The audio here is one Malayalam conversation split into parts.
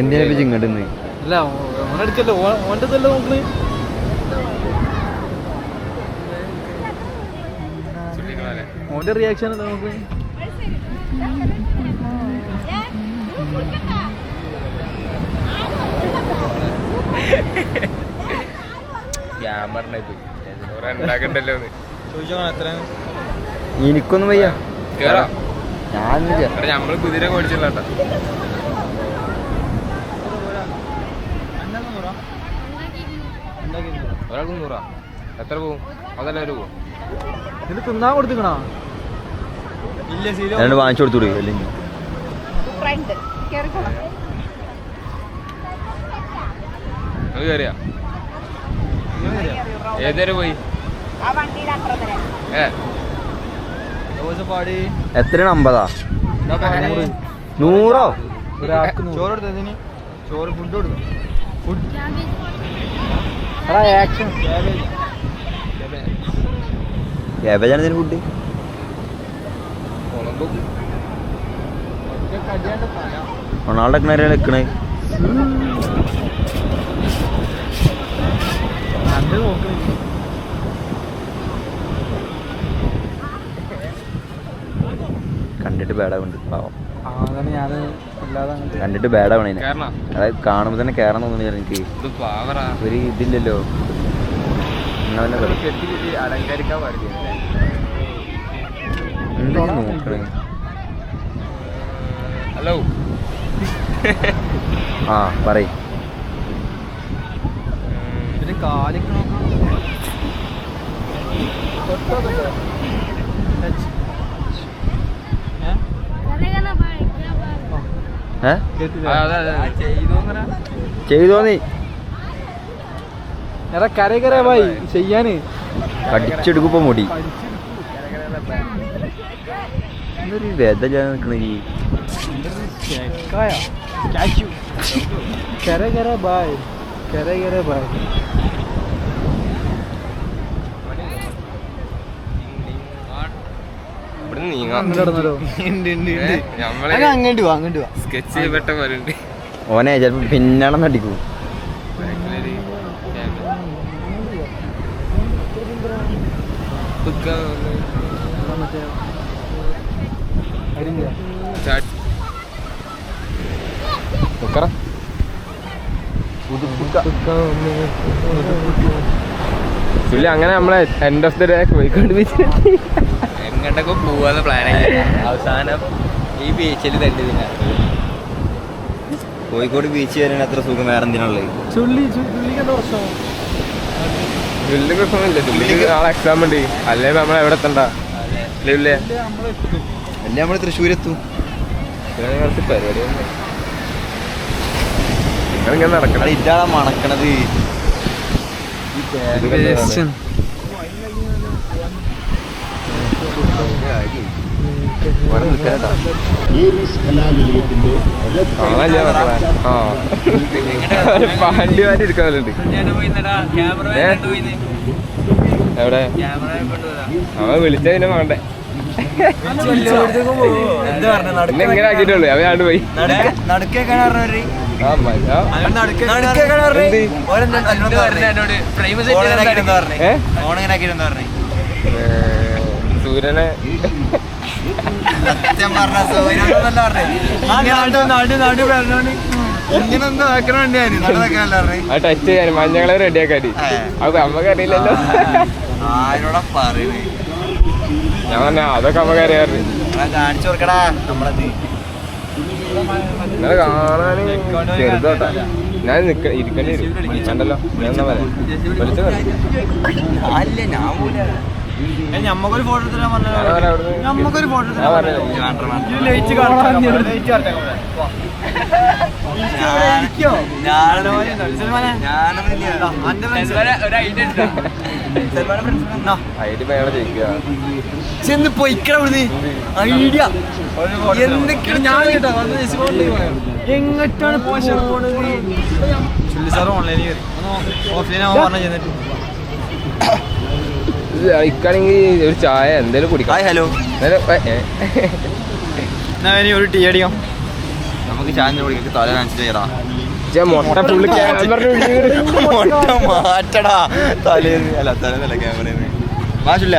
എന്തിനാ ഇങ്ങോട്ട് അല്ല ഓനെടുക്കല്ലോ ഓൻ്റെ ഇതല്ലേ നോക്കണേ. ഓൻ്റെ റിയാക്ഷൻ അല്ലേ നോക്കണേ. എനിക്കൊന്നും വയ്യ. നമ്മള് കുതിര മേടിച്ചില്ല. ഒരാൾക്ക് 100. എത്ര പോവും? അതെല്ലാവരും പോവും. ഇതിന് തിന്നാൻ കൊടുത്തിക്കണോ? രണ്ട് വാങ്ങിച്ചു കൊടുത്തു. അല്ലെങ്കിൽ കയറിയാ ഏതുവരെ പോയി? എത്രയാണ്? 50? 100? ചോറ് കൊടുത്തതിന് ചോറ് ഫുഡ് കൊടുത്തു. ഫുഡ് ആക്ഷൻ ക്യാബേജാണ് ഇതിന് ഫുഡ്. റൊണാൾഡോ ഒക്കെ നിൽക്കണേ. കണ്ടിട്ട് ബേഡാവുണ്ട് പാവം. കണ്ടിട്ട് ബേഡാവണേ. അതായത് കാണുമ്പോ തന്നെ കേറാൻ തോന്നുന്നു എനിക്ക്. ഒരു ഇതില്ലല്ലോ. അലങ്കരിക്കാൻ പാടില്ല. നോക്കണേ. ഹലോ ആ പറയ്. ചെയ്തോ നീ? കരകര ഭായി ചെയ്യാന് കടിച്ചെടുക്കുമ്പോ മുടി എന്തൊരു വേദ നിക്കണ. കരകര ഭായ് കരകര ഭായ്. സ്കെച്ച് ചെയ്യപ്പെട്ട പോലെ ഉണ്ട്. ഓനെ ചിലപ്പോ പിന്നാണെന്ന് അടിക്കൂ. അങ്ങനെ നമ്മളെ end of the day Kozhikode beach എങ്ങോട്ടൊക്കെ പോവാന്ന് പ്ലാൻ ആയി. അവസാനം ഈ ബീച്ചിൽ തന്നെ. കോഴിക്കോട് ബീച്ച് വരാൻ അത്ര സുഖം വേറെ എന്തിനുള്ളത്? ചുള്ളിക്ക് പ്രശ്നമൊന്നുമില്ല. ചുള്ളിക്ക് നാളെ എക്സാം ഉണ്ട്. അല്ലേ നമ്മൾ എവിടെ എത്തണ്ട. അല്ലേ നമ്മള് തൃശ്ശൂരെത്തും. കുറച്ച് പരിപാടി നിങ്ങളിങ്ങനെ നടക്കണം. ഇതാണ് മണക്കണത്. പാണ്ഡ്യമാരി എടുക്കാനുണ്ട്. എവിടെ അവൻ വിളിച്ച പിന്നെ വേണ്ടേ. എങ്ങനെ ആക്കിയിട്ടുള്ളൂ അവനാണ്ട് പോയി. സൂര്യനെ ടച്ച് ചെയ്യാൻ മഞ്ഞകളെ റെഡിയാക്കാടി. അത് നമ്മക്ക് അറിയില്ലല്ലോ. ഞാൻ പറഞ്ഞ അതൊക്കെ നമ്മക്ക് അറിയാറുണ്ട്. നിങ്ങളെ കാണാന് ചെറുതോട്ടാ. ഞാൻ ഇരിക്കേണ്ടി വരും. വിളിച്ചണ്ടല്ലോ. ഞാൻ എന്നാ പറയാം. വിളിച്ചു ഞമ്മക്കൊരു ഫോട്ടോ ഞമ്മക്കൊരു ഫോട്ടോ ചെന്ന് പൊയ്ക്കട ഐഡിയ എന്തൊക്കെയാണ് ഞാൻ കേട്ടോ. എങ്ങോട്ടാണ് സാർ ഓൺലൈനിൽ ഓഫ്ലൈൻ പറഞ്ഞ ചെന്നിട്ട് ഇക്കാണെങ്കിൽ ഒരു ചായ എന്തേലും കുടിക്കാം. ഹലോ ഒരു ടീ അടിക്കാം. നമുക്ക് ചാനൽ വിളിക്കും തല കാണിച്ചിട്ട് ചെയ്യടാ മുട്ട ഫുള്ള് മുട്ട മാറ്റടാ തലേന്ന് അല്ല തലേന്നല്ല ക്യാമറന്ന് മാഷില്ല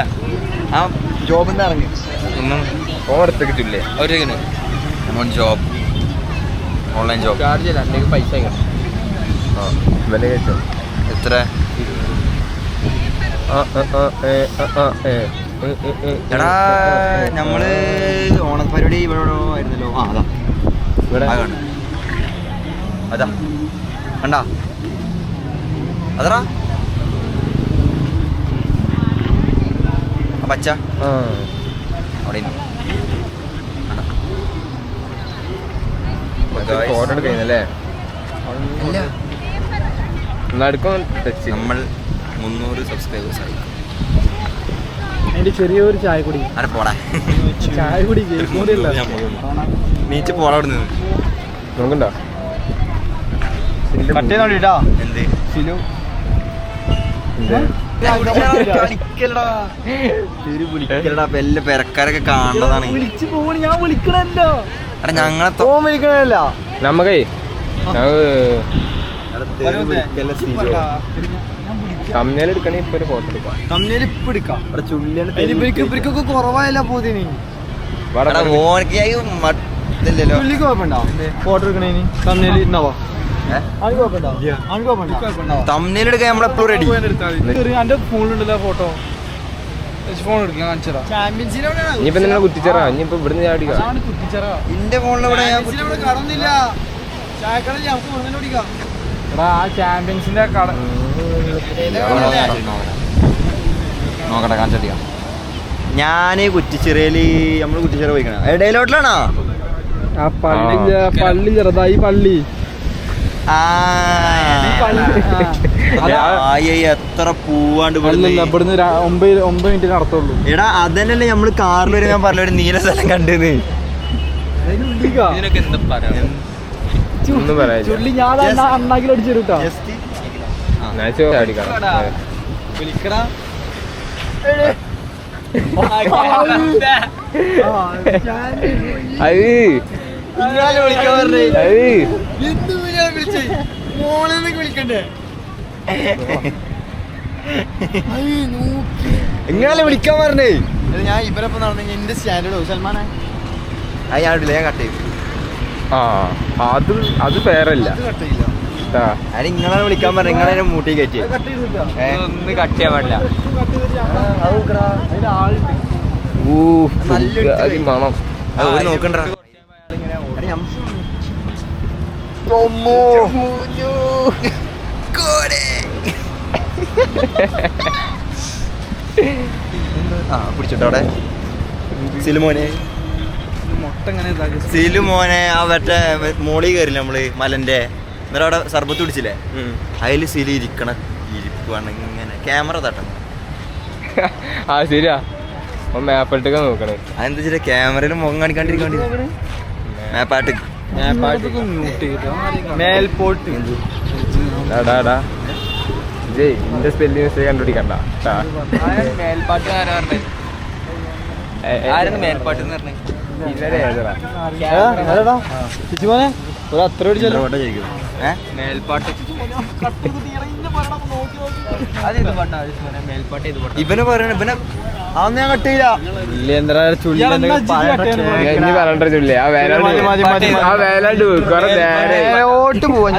ആ ജോബിൽ നിന്ന് ഇറങ്ങി ഒന്നും ഓർത്തൊക്കെ ചുല്ലേ അവരെങ്ങനെ ജോബ് ഓൺലൈൻ ജോബ് ചാർജ് ചെയ്യല എൻ്റെ പൈസ വില കഴിച്ചോ എത്ര എടാ നമ്മള് ഓണപ്പരിപാടി ഇവിടെ ആയിരുന്നല്ലോ ആ അതാ ഇവിടെ കാണും അതാ കണ്ടാ അതറാ പച്ച അവിടെ ഫോട്ടോ എടുക്കുന്നല്ലേ നടുക്കും ടച്ച് നമ്മൾ 300 സബ്സ്ക്രൈബേഴ്സ് ആയി അതിന്റെ ചെറിയൊരു ചായ കുടി അരെ പോടാ ചായ കുടി നീച്ച് പോടാ അവിടെ നിന്ന് നോക്കണ്ടോ കട്ട് ചെയ്തോണ്ടിട്ടാ എന്ത് സിലു വിളിക്കലടാ എല്ലാ പെരക്കാരൊക്കെ കാണുന്നതാണ് വിളിച്ചു പോണ ഞാൻ വിളിക്കണല്ലോ എടാ ഞങ്ങളെ ഓൻ വിളിക്കണല്ല നമുക്കേ തമ്മിൽ എടുക്കണേ ഇപ്പൊ ഒരു ഫോട്ടോ എടുക്കാം തമ്മിൽ ഇപ്പൊ എടുക്കാം ഇവർക്കൊക്കെ കുറവായല്ല പോതിന് ഇല്ലല്ലോ പുള്ളിക്ക് കുഴപ്പമുണ്ടോ ഫോട്ടോ എടുക്കണേന് തമ്മിൽ ഇന്നവാ തമ്മിലെടുക്കാൻ നമ്മളെപ്പോഴും റെഡി എന്റെ ഫോണിലുണ്ടല്ലോ ഫോട്ടോ ഫോൺ എടുക്കാൻ കാണിച്ചതാ ഇനിയിപ്പോ നിങ്ങൾ കുത്തിച്ചേറാ ഇനിയിപ്പോ ഇവിടുന്ന് ചാടിക്കാം എന്റെ ഫോണിലൂടെ കടന്നില്ല ചായക്കടല്ലേ നമുക്ക് മുഴുവൻ ഓടിക്കാം എടാ ആ ചാമ്പ്യൻസിന്റെ കട നോക്കട്ടെ കാണിച്ചടിക്കാം ഞാന് കുറ്റിച്ചിറയില് നമ്മള് കുറ്റിച്ചിറ പോയിക്കണ ഇടയിലോട്ടിലാണോ ആ പള്ളി ചെറുതായി പള്ളി എത്ര പൂവാണ്ട് ഇവിടുന്ന് 9 മിനിറ്റ് നടത്തുള്ളൂ എടാ അതന്നല്ലേ നമ്മള് കാറിൽ വരെ ഞാൻ പറഞ്ഞ ഒരു നീല സ്ഥലം കണ്ടെന്ന് ഒന്നും പറയാ ചുള്ളി ഞാൻ അണ്ണാക്കിൽ അടിച്ചിട്ടാ ചാടിക്കാം വിളിക്കടാ വിളിക്കണ്ടേ ഇങ്ങനെ വിളിക്കാൻ പറഞ്ഞേ ഞാൻ ഇവരൊപ്പം നടന്നു എന്റെ സ്റ്റാൻഡേർഡോ സൽമാനെ അത് ഞാൻ ഇടില്ല ഞാൻ കട്ട് ചെയ്തു ആ അത് പേരല്ല കട്ട് ചെയ്യില്ല അത് ഇങ്ങളെ വിളിക്കാൻ പറഞ്ഞ ഇങ്ങളെ മൂട്ടി കയറ്റി കട്ട് ചെയ്തിട്ടാ ഒന്ന് കട്ട് ചെയ്യാൻ പാടില്ല അതിന്റെ ആളുണ്ട് നല്ലൊരു മണം അത് നോക്കണ്ട പിടിച്ചിട്ടോടെ സിലുമോനെ മുട്ട ഇങ്ങനെ സിലുമോനെ ആ മറ്റേ മോളി കയറില്ല നമ്മള് മലന്റെ എന്നിട്ട് അവിടെ സർബത്ത് പിടിച്ചില്ലേ അതില് സിലു ഇരിക്കുവാണ് ഇങ്ങനെ ക്യാമറ തട്ടണം ആ ശരിയാ മാപ്പിട്ടൊക്കെ നോക്കണേ അതെന്താ വെച്ചാൽ ക്യാമറയിൽ മുഖം കാണിക്കാണ്ടിരിക്കാൻ വേണ്ടി മാപ്പാട്ട് മേൽപോട്ട് ഡാടാ ജയ് എന്റെ സ്പെല്ലിംഗ് മിസ്റ്റേക്ക് കണ്ടുപിടിക്കണ്ട മേൽപ്പാട്ട് ആരാണ് മേൽപ്പാട്ട് എന്ന് പറഞ്ഞത് ചിച്ചുമോനെ ഒരു അത്ര അടിച്ചല്ലോ മേൽപ്പാട്ട് ഇവനെ പറയണ ഇവനെ അതൊന്നും ഞാൻ കട്ട് ചെയ്യില്ല ഇനി പറഞ്ഞ ചുള്ളി ആ വേലാണ്ട് കൊറേ ഓട്ട് പോവാൻ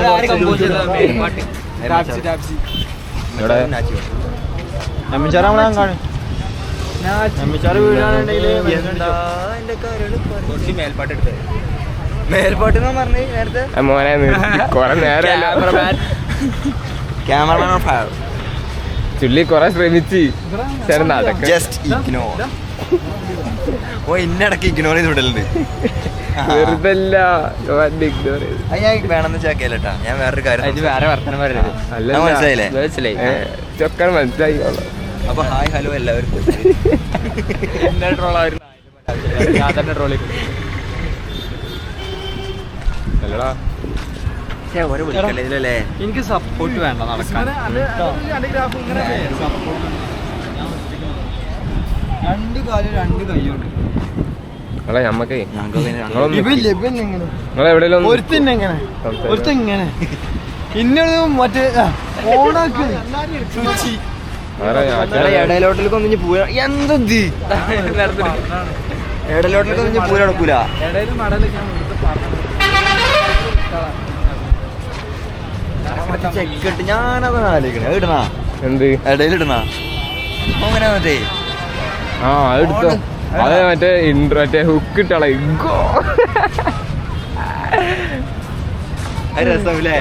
കാണും മേൽപ്പാട്ട് പറഞ്ഞേ നേരത്തെ മോനെ കൊറേ നേരം ക്യാമറമാൻ ചുള്ളി കൊറേ ശ്രമിച്ച് നടക്കും ജസ്റ്റ് ഇഗ്നോർ ഓ ഇന്നടക്ക് ഇഗ്നോർ ചെയ്ത് വിടലുണ്ട് വെറുതല്ല ഇഗ്നോർ ചെയ്ത് അത് ഞാൻ വേണമെന്ന് വെച്ചാക്കേലട്ടാ ഞാൻ വേറൊരു കാര്യം വേറെ വർത്തനം പറയരുത് അല്ല മനസ്സിലായില്ലേ ചൊക്കാൻ മനസ്സിലായി അപ്പൊ ഹായ് ഹലോ എല്ലാവർക്കും അല്ലടാ ഇതിലല്ലേ എനിക്ക് സപ്പോർട്ട് വേണ്ട നടക്കാൻ രണ്ട് കാലും രണ്ട് കൈയുണ്ട് നിങ്ങളെ ഞമ്മക്കേ നിങ്ങളെവിടെയെങ്കിലും ഒരുത്തെങ്ങനെ ഇന്നൊരു മറ്റേ ഓണാക്ക് ഇടയിലോട്ടിലേക്ക് ഒന്നും പോരാ എന്തത് ഇടയിലോട്ടിലേക്ക് ഒന്നും പോരാ നടക്കൂല ചെക്കിട്ട് ഞാനത് ആലോചിക്കണേ ഇടണ എന്ത് ഇടയിലിടണ അങ്ങനെ മറ്റേ ആ അതെടുത്തോ അത് മറ്റേ മറ്റേ ഹുക്ക് ഇട്ടാളെ രസമില്ലേ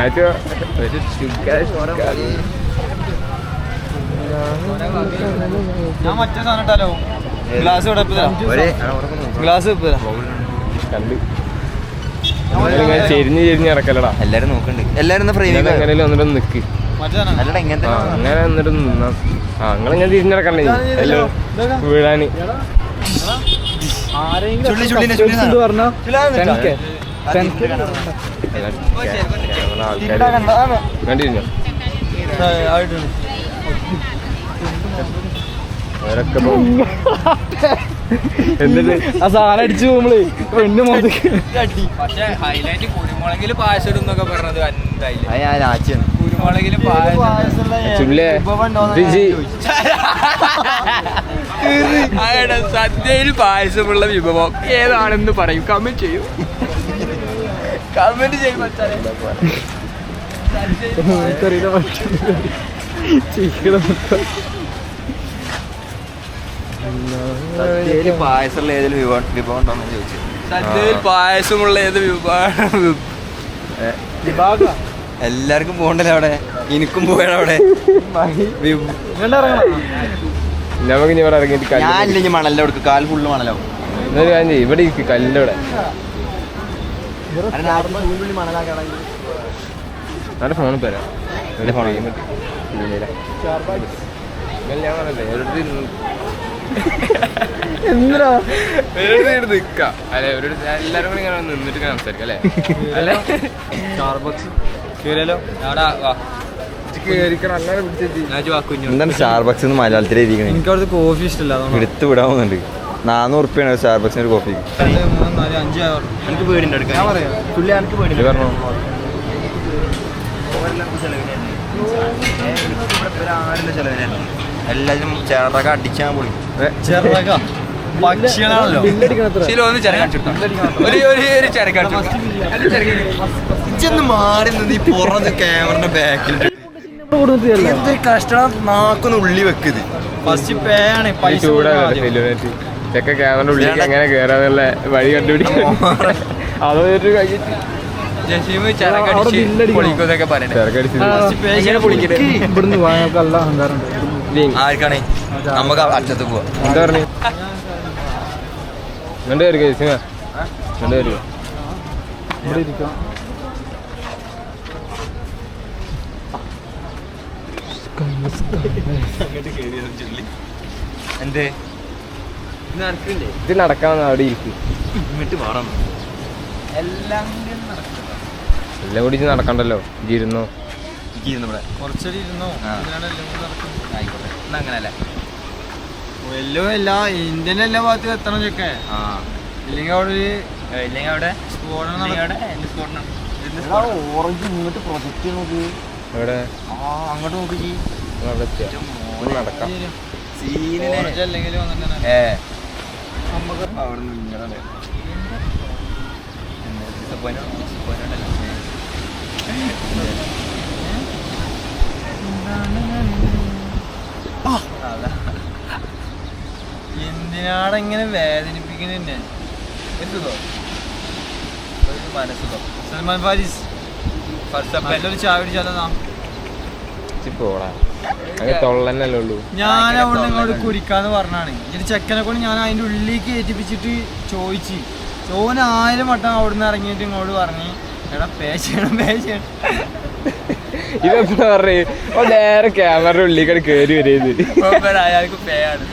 ഞാൻ മറ്റേ സാധനം ഇട്ടാലോ ഗ്ലാസ് ഗ്ലാസ് കണ്ട് ചെരിഞ്ഞ് ഇറക്കല്ലടാ എല്ലാരും നോക്കണ്ട് എല്ലാരും എങ്ങനെയും വന്നിട്ട് നിക്ക് അല്ലടാ ഇങ്ങനത്തെ അങ്ങനെ എന്നിട്ട് നിന്നാ ആ നിങ്ങളിങ്ങനെ തിരിഞ്ഞിറക്കണ്ടേ എല്ലാം വീഴാന് കണ്ടിരുന്നോ അവരൊക്കെ എന്നിട്ട് ആ സാധനം അടിച്ചു പോകുമ്പളേ പെണ്ണ് മൊത്തക്ക് പക്ഷേ ഹൈലൈറ്റ് കുരുമുളകിൽ പായസം ഇടുന്നൊക്കെ പറഞ്ഞത് എന്തായാലും ആച്ചിയാണ് കുരുമുളകിൽ പായസം സദ്യയിൽ പായസമുള്ള വിഭവം ഏതാണെന്ന് പറയും കമന്റ് ചെയ്യും കമന്റ് ചെയ്യും പായസമുള്ള ഏതെങ്കിലും വിഭവം ഉണ്ടോന്ന് ചോദിച്ചു സദ്യയിൽ പായസമുള്ള ഏത് വിഭാഗം എല്ലാവർക്കും പോകണ്ടല്ലോ അവിടെ എനിക്കും പോകണം അവിടെ നമുക്ക് ഇനി ഇവിടെ ഇറങ്ങിയിട്ട് ഞാനില്ല ഇനി മണല്ലോ കൊടുക്കും കാൽ ഫുള്ള് മണലോ എന്നൊരു കാര്യം ചെയ്യും ഇവിടെ ഇരിക്കും കല്ലിൻ്റെ അവിടെ നല്ല ഫോണിൽ തരാം എൻ്റെ ഫോൺ ഞാൻ പറഞ്ഞല്ലേ നിക്കാം അല്ലെ എല്ലാരും കൂടി ഇങ്ങനെ നിന്നിട്ട് സംസാരിക്കാം അല്ലേ അല്ലെ എന്താണ് സ്റ്റാർബക്സ് മലയാളത്തിൽ എഴുതിക്കണേ എനിക്ക് അവിടുത്തെ കോഫി ഇഷ്ടമല്ല എടുത്ത് വിടാവുന്നുണ്ട് 400 റുപ്യാണ് സ്റ്റാർബക്സിന് ഒരു കോഫി 3, 4, 5 എനിക്ക് പേടിയുണ്ട് എടുക്കാൻ എനിക്ക് പേടി പറഞ്ഞോ എല്ലാരും ചേറൊക്കെ അടിച്ചാൽ പൊളി ചെറുക പക്ഷികളാണല്ലോ ഇച്ചൊന്ന് മാറി നിന്ന് ഈ പുറത്ത് ക്യാമറന്റെ ബാക്കിൽ കഷ്ടം നാക്കൊന്ന് ഉള്ളി വെക്കത് ഫസ്റ്റ് പേ ആണ് പൈസ ചെക്ക ക്യാമറ ഉള്ളിലേക്ക് എങ്ങനെ കേറാന്നുള്ള വഴി കണ്ടുപിടിക്കാൻ അതൊരു കഴിഞ്ഞിട്ട് ആർക്കാണേ നമുക്ക് അറ്റത്ത് പോവാ എന്താ പറഞ്ഞു രണ്ടുപേർക്ക് രണ്ടുപേർക്ക് എന്തേ ഇത് നടക്കാന്ന് അവിടെ ഇരിക്കും ഇങ്ങോട്ട് പാടാം എല്ലാം എല്ലാം കൂടി നടക്കണ്ടല്ലോ ഇരുന്നോ കുറച്ചടി ഇരുന്നോ ആയിക്കോട്ടെ എന്നാ അങ്ങനല്ലേ എല്ലോ എല്ലാ ഇന്ത്യൻ എല്ലാ ഭാഗത്തും എത്തണം ചെക്കെ ഇല്ലെങ്കിൽ അവിടെ ഓറഞ്ച് ഇങ്ങോട്ട് പ്രൊജക്ട് നോക്ക് എവിടെ അങ്ങോട്ട് നോക്കി നടക്കാം അല്ലെങ്കിൽ അവിടെ നിന്ന് എന്തിനാണ് ഇങ്ങനെ വേദനിപ്പിക്കുന്നേ മനസ്സുഖം സൽമാൻ ഫാരിസ് നല്ലൊരു ചായ പിടിച്ചാലോ പോടാ അങ്ങനെ തൊള്ളന്നല്ലേ ഉള്ളൂ ഞാൻ അവിടെ നിങ്ങളോട് കുടിക്കാന്ന് പറഞ്ഞാണ് ഇതിന് ചെക്കനെ കൊണ്ട് ഞാൻ അതിൻ്റെ ഉള്ളിലേക്ക് ഏറ്റിപ്പിച്ചിട്ട് ചോദിച്ചു ചോന് 1000 വട്ടം അവിടുന്ന് ഇറങ്ങിയിട്ട് ഇങ്ങോട്ട് പറഞ്ഞു എടാ പേ ചെയ്യണം ഇതെന്താ പറഞ്ഞേ നേരെ ക്യാമറ ഉള്ളിൽ കയറി വരുന്നത് അയാൾക്ക് പേ ആണ്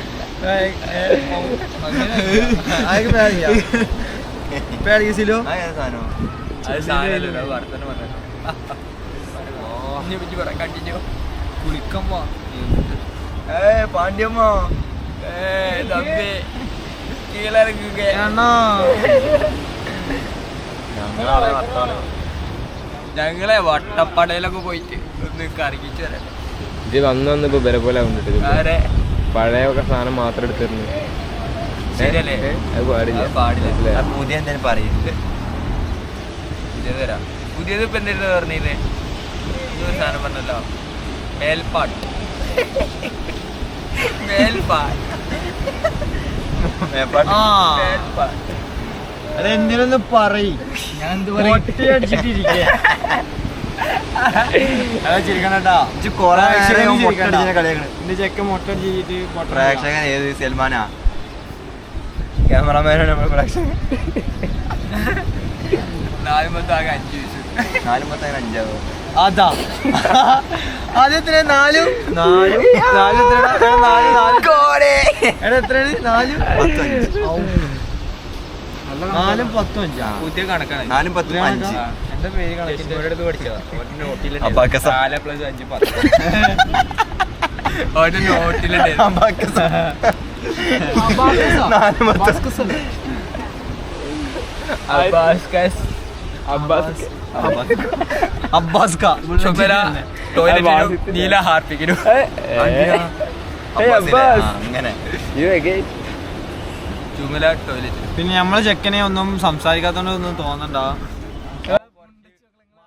പേടിക്കോ കുളിക്കുമ്പോ പാണ്ഡ്യമ്മ ഞങ്ങളെ വട്ടപ്പടയിലൊക്കെ പോയിട്ട് ഒന്ന് കറങ്ങിച്ചു തരാം. ഇത് വന്ന് ഇപ്പൊ ബല പോലെ ആവുന്നുണ്ട്. പഴയ ഒക്കെ സാധനം മാത്രം എടുത്തിരുന്നു. ശരിയല്ലേ? അത് പാടില്ല. പാടില്ല. പുതിയ എന്തായാലും പറയില്ല. പുതിയത് തരാം. പുതിയത് ഇപ്പൊ എന്തായിരുന്നു പറഞ്ഞില്ലേ? ഇതൊരു സാധനം പറഞ്ഞല്ലോ, മേൽപ്പാട്ട്. മേൽപ്പാട്ട്. അതെന്തിനൊന്ന് പറയും. ഞാൻ എന്ത് അടിച്ചിട്ടിരിക്കേ ചിരിക്കണട്ടാ. എന്റെ ചെക്കൻ മൊട്ട അടിച്ചിട്ട് പ്രേക്ഷകൻ ഏത് സൽമാനാ? ക്യാമറമാനാണ് നമ്മൾ പ്രേക്ഷകൻ. 4 5 വയസ്സ്. 4 5 അതാ അതെത്ര 4 എത്രയാണ് 4 10 5 പുതിയ കണക്കാണ്. 4 10 5. എന്റെ പേര് കണക്കിന്റെ അടുത്ത് പഠിച്ചതാ. നോട്ടിൽ അബാക്കസ. 4 + 5 10. നോട്ടിലുണ്ട്. അബ്ബാസ്ക ടോയ്ലറ്റ് നീല ഹാർപ്പിക്കുന്നു. അങ്ങനെ ചുമല ടോയ്ലറ്റ്. പിന്നെ നമ്മളെ ചെക്കനെ ഒന്നും സംസാരിക്കാത്തോണ്ട് ഒന്നും തോന്നണ്ട.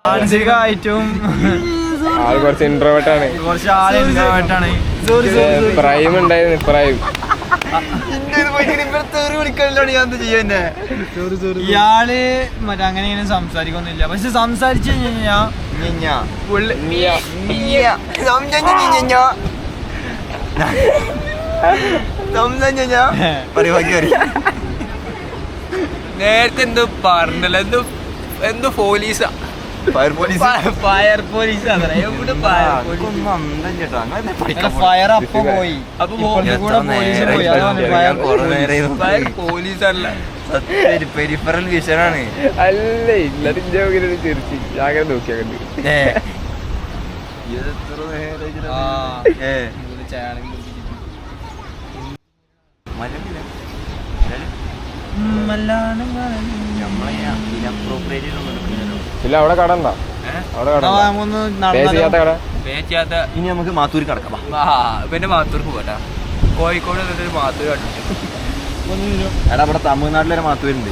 മാനസികമായിട്ടും ആള് കുറച്ച് ഇൻട്രോവേർട്ടാണ്. കുറച്ച് ആള് ഇൻട്രോവേർട്ടാണ്. പ്രൈം ഉണ്ടായിരുന്നു. പ്രൈം ഇയാള് മറ്റേ അങ്ങനെ ഇങ്ങനെ സംസാരിക്കൊന്നുമില്ല. പക്ഷെ സംസാരിച്ചു കഴിഞ്ഞാ നേരത്തെ എന്തോ പറഞ്ഞല്ലോ, എന്തോ പോലീസാ. Fire police. Fire police fire അപ്പൊ പോയി. അപ്പൊ കൂടെ പോലീസ് പോയി. ഫയർ പോലീസല്ല, പെരിഫറൽ വിഷനാണ്. അല്ല ഇല്ലതിന്റെ തിരിച്ച് അങ്ങനെ നോക്കിയാ കണ്ട്. ഇല്ല അവിടെ കട ഉണ്ടാ? അവിടെ കട. ഇനി നമുക്ക് മാത്തൂര് കിടക്കാം. പിന്നെ മാത്തൂർക്ക് പോട്ടാ. കോഴിക്കോട് എന്നിട്ട് മാത്തൂർ കണ്ടിട്ട് എടാ ഇവിടെ തമിഴ്നാട്ടിലൊരു മാത്തൂരുണ്ട്.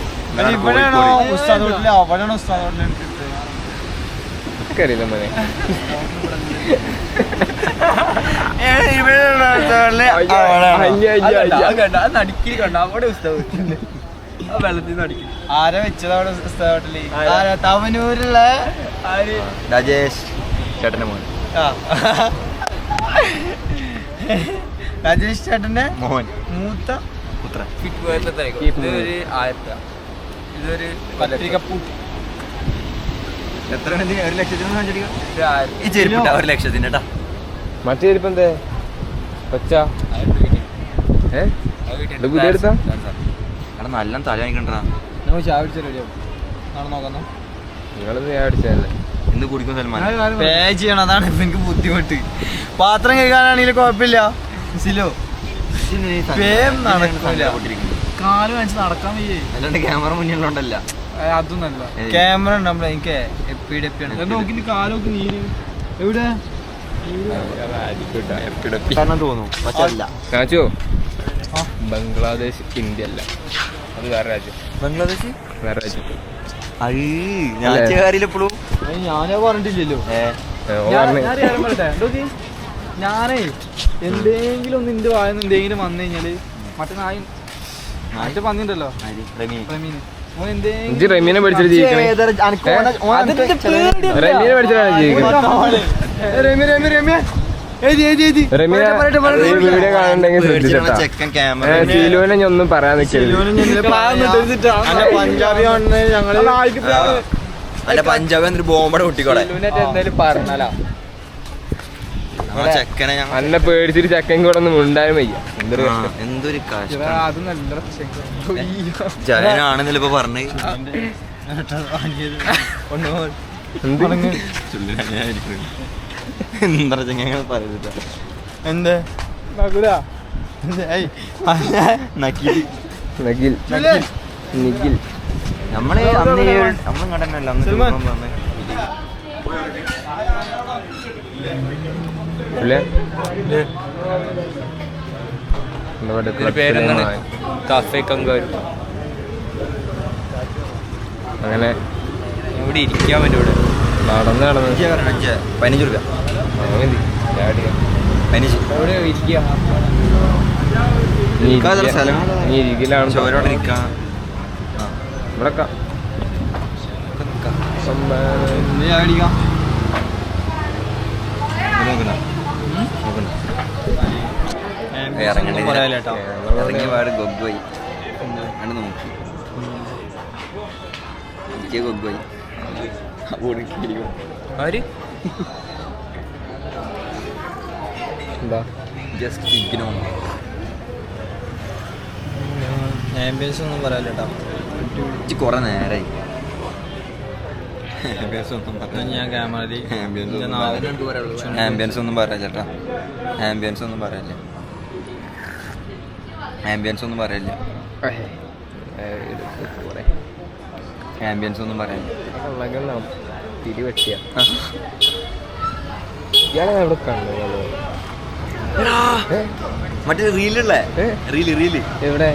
ഇവിടെയാണോ ഉസ്താദ് വീട്ടില്? അവിടെയാണോ ഉസ്താദ് വീട്ടില്? അറിയില്ല മോനെ. നടുക്കിൽ കണ്ട അവിടെ ഉസ്താദ് വെള്ളത്തിൽ നടുക്കി. ആരാ വെച്ചത് അവിടെ ഉസ്താദ് വീട്ടില്? തവനൂരുള്ള രാജേഷ് ചേട്ടന്റെ മോൻ. രാജേഷ് ചേട്ടന്റെ മോഹൻ മൂത്ത പുത്രൻ. ഇതൊരു 1000. ഇതൊരു പത്രികപ്പൂട്ട്. എത്ര 1,00,000 1000. ഈ ചെരുപ്പിട്ട 1,00,000 കേട്ടാ. മറ്റേ ചെരുപ്പ് എന്തേ പച്ച? ഇത് പുതിയ എടുത്താ? എടാ നല്ല തല വാങ്ങിക്കണ്ടാ. നമ്മൾ ചായ പിടിച്ച റെഡിയാവും. നാളെ നോക്കാം. നിങ്ങളിത് ഞാൻ അടിച്ചതല്ലേ? എന്ത് കുടിക്കും സൽമാൻ? പേ ചെയ്യണം, അതാണ് എനിക്ക് ബുദ്ധിമുട്ട്. പാത്രം കഴിക്കാനാണെങ്കിലും കുഴപ്പമില്ല. സിലോ പേം നടക്കൂല. കാല് വാങ്ങിച്ച് നടക്കാൻ വയ്യേ. അല്ലാണ്ട് ക്യാമറ മുന്നിലുണ്ടല്ല. അതൊന്നല്ല, ക്യാമറ ഉണ്ടാകുമ്പോ എനിക്ക് എപ്പിയാണ് നോക്കി. കാലൊക്കെ നീര് എവിടെ കാരണം തോന്നുന്നു. പക്ഷെ അല്ല. കാച്ചോ ബംഗ്ലാദേശ് ഇന്ത്യ അല്ല, അത് വേറെ രാജ്യം. ബംഗ്ലാദേശ് വേറെ രാജ്യം. ഞാനിപ്പോഴും ഞാനോ പറഞ്ഞിട്ടില്ലല്ലോ. ഞാനേ എന്തെങ്കിലും ഒന്ന് എന്റെ വായന്ന് എന്തെങ്കിലും വന്നു കഴിഞ്ഞാല് മറ്റേ നായിട്ട് പന്നിണ്ടല്ലോ പ്രമീന്, ഓൻ എന്തെങ്കിലും റമീനെ പഠിച്ചിട്ട് ജീവിക്കണേ. റമീനെ പഠിച്ചിട്ടാണ് ജീവിക്കുന്നത്. വീഡിയോ കാണുന്നുണ്ടെങ്കിൽ ശ്രദ്ധിച്ചിട്ടാ. ചെക്കൻ ക്യാമറ സീലുവിനെ ഞാൻ ഒന്നും പറയാൻ നിൽക്കരുത്. പഞ്ചാബി ഞങ്ങള് അല്ല പഞ്ചാബ് എന്നിട്ട് ബോംബടെ കുട്ടിക്കോടെ എന്തായാലും പറഞ്ഞാലാ ചെക്കനെ ഞങ്ങൾ അന്നെ പേടിച്ചിട്ട് ചെക്കൻ കൂടെ ഒന്നും ഉണ്ടായാലും വയ്യ. എന്തൊരു എന്തൊരു അത് നല്ല ജനാണെന്നല്ല ഇപ്പൊ പറഞ്ഞേ. എന്താ ചെങ്ങനെ പറയുന്നത്? എന്ത് നക്കി നഗിൽ നിഖിൽ നമ്മള് നമ്മളും കണ്ടല്ല അന്ന് സൽമാൻ. ടൂറിന് വന്നേ. പുള്ളിയ പേരെന്താണ്? Cafe kangaroo. അങ്ങനെ ഇവിടെ ഇരിക്കാൻ പറ്റും ഇവിടെ. നടന്ന് നടന്ന് 15 രൂപ മതി. 15. ഇവിടെ ഇരിക്കുക. നീ ഇരിക്കലാണ് ചോരോടെ നിക്കാം. ഇവിടെ ഇറങ്ങിയ പാട് ഗൊഗ്ഗോയി കണ്ട് നോക്കി എനിക്ക് ഗൊഗ്ഗോയി ആര് എന്താ ജസ്റ്റ് ഇഗ്നോ. ആംബിയൻസ് ഒന്നും പറയാല്ല കേട്ടോ. കുറെ നേരായി ഞാൻ ക്യാമറ ആംബിയൻസ് ഒന്നും പറയില്ല കേട്ടോ. ആംബിയൻസ് ഒന്നും പറയില്ല. ആംബിയൻസ് ഒന്നും പറയില്ല. ആംബിയൻസ് ഒന്നും പറയില്ല. തിരിവെട്ടിയ ഇയാളെ എവിടെ കണ്ടു? മറ്റേ റീലുള്ള റീല് എവിടെ?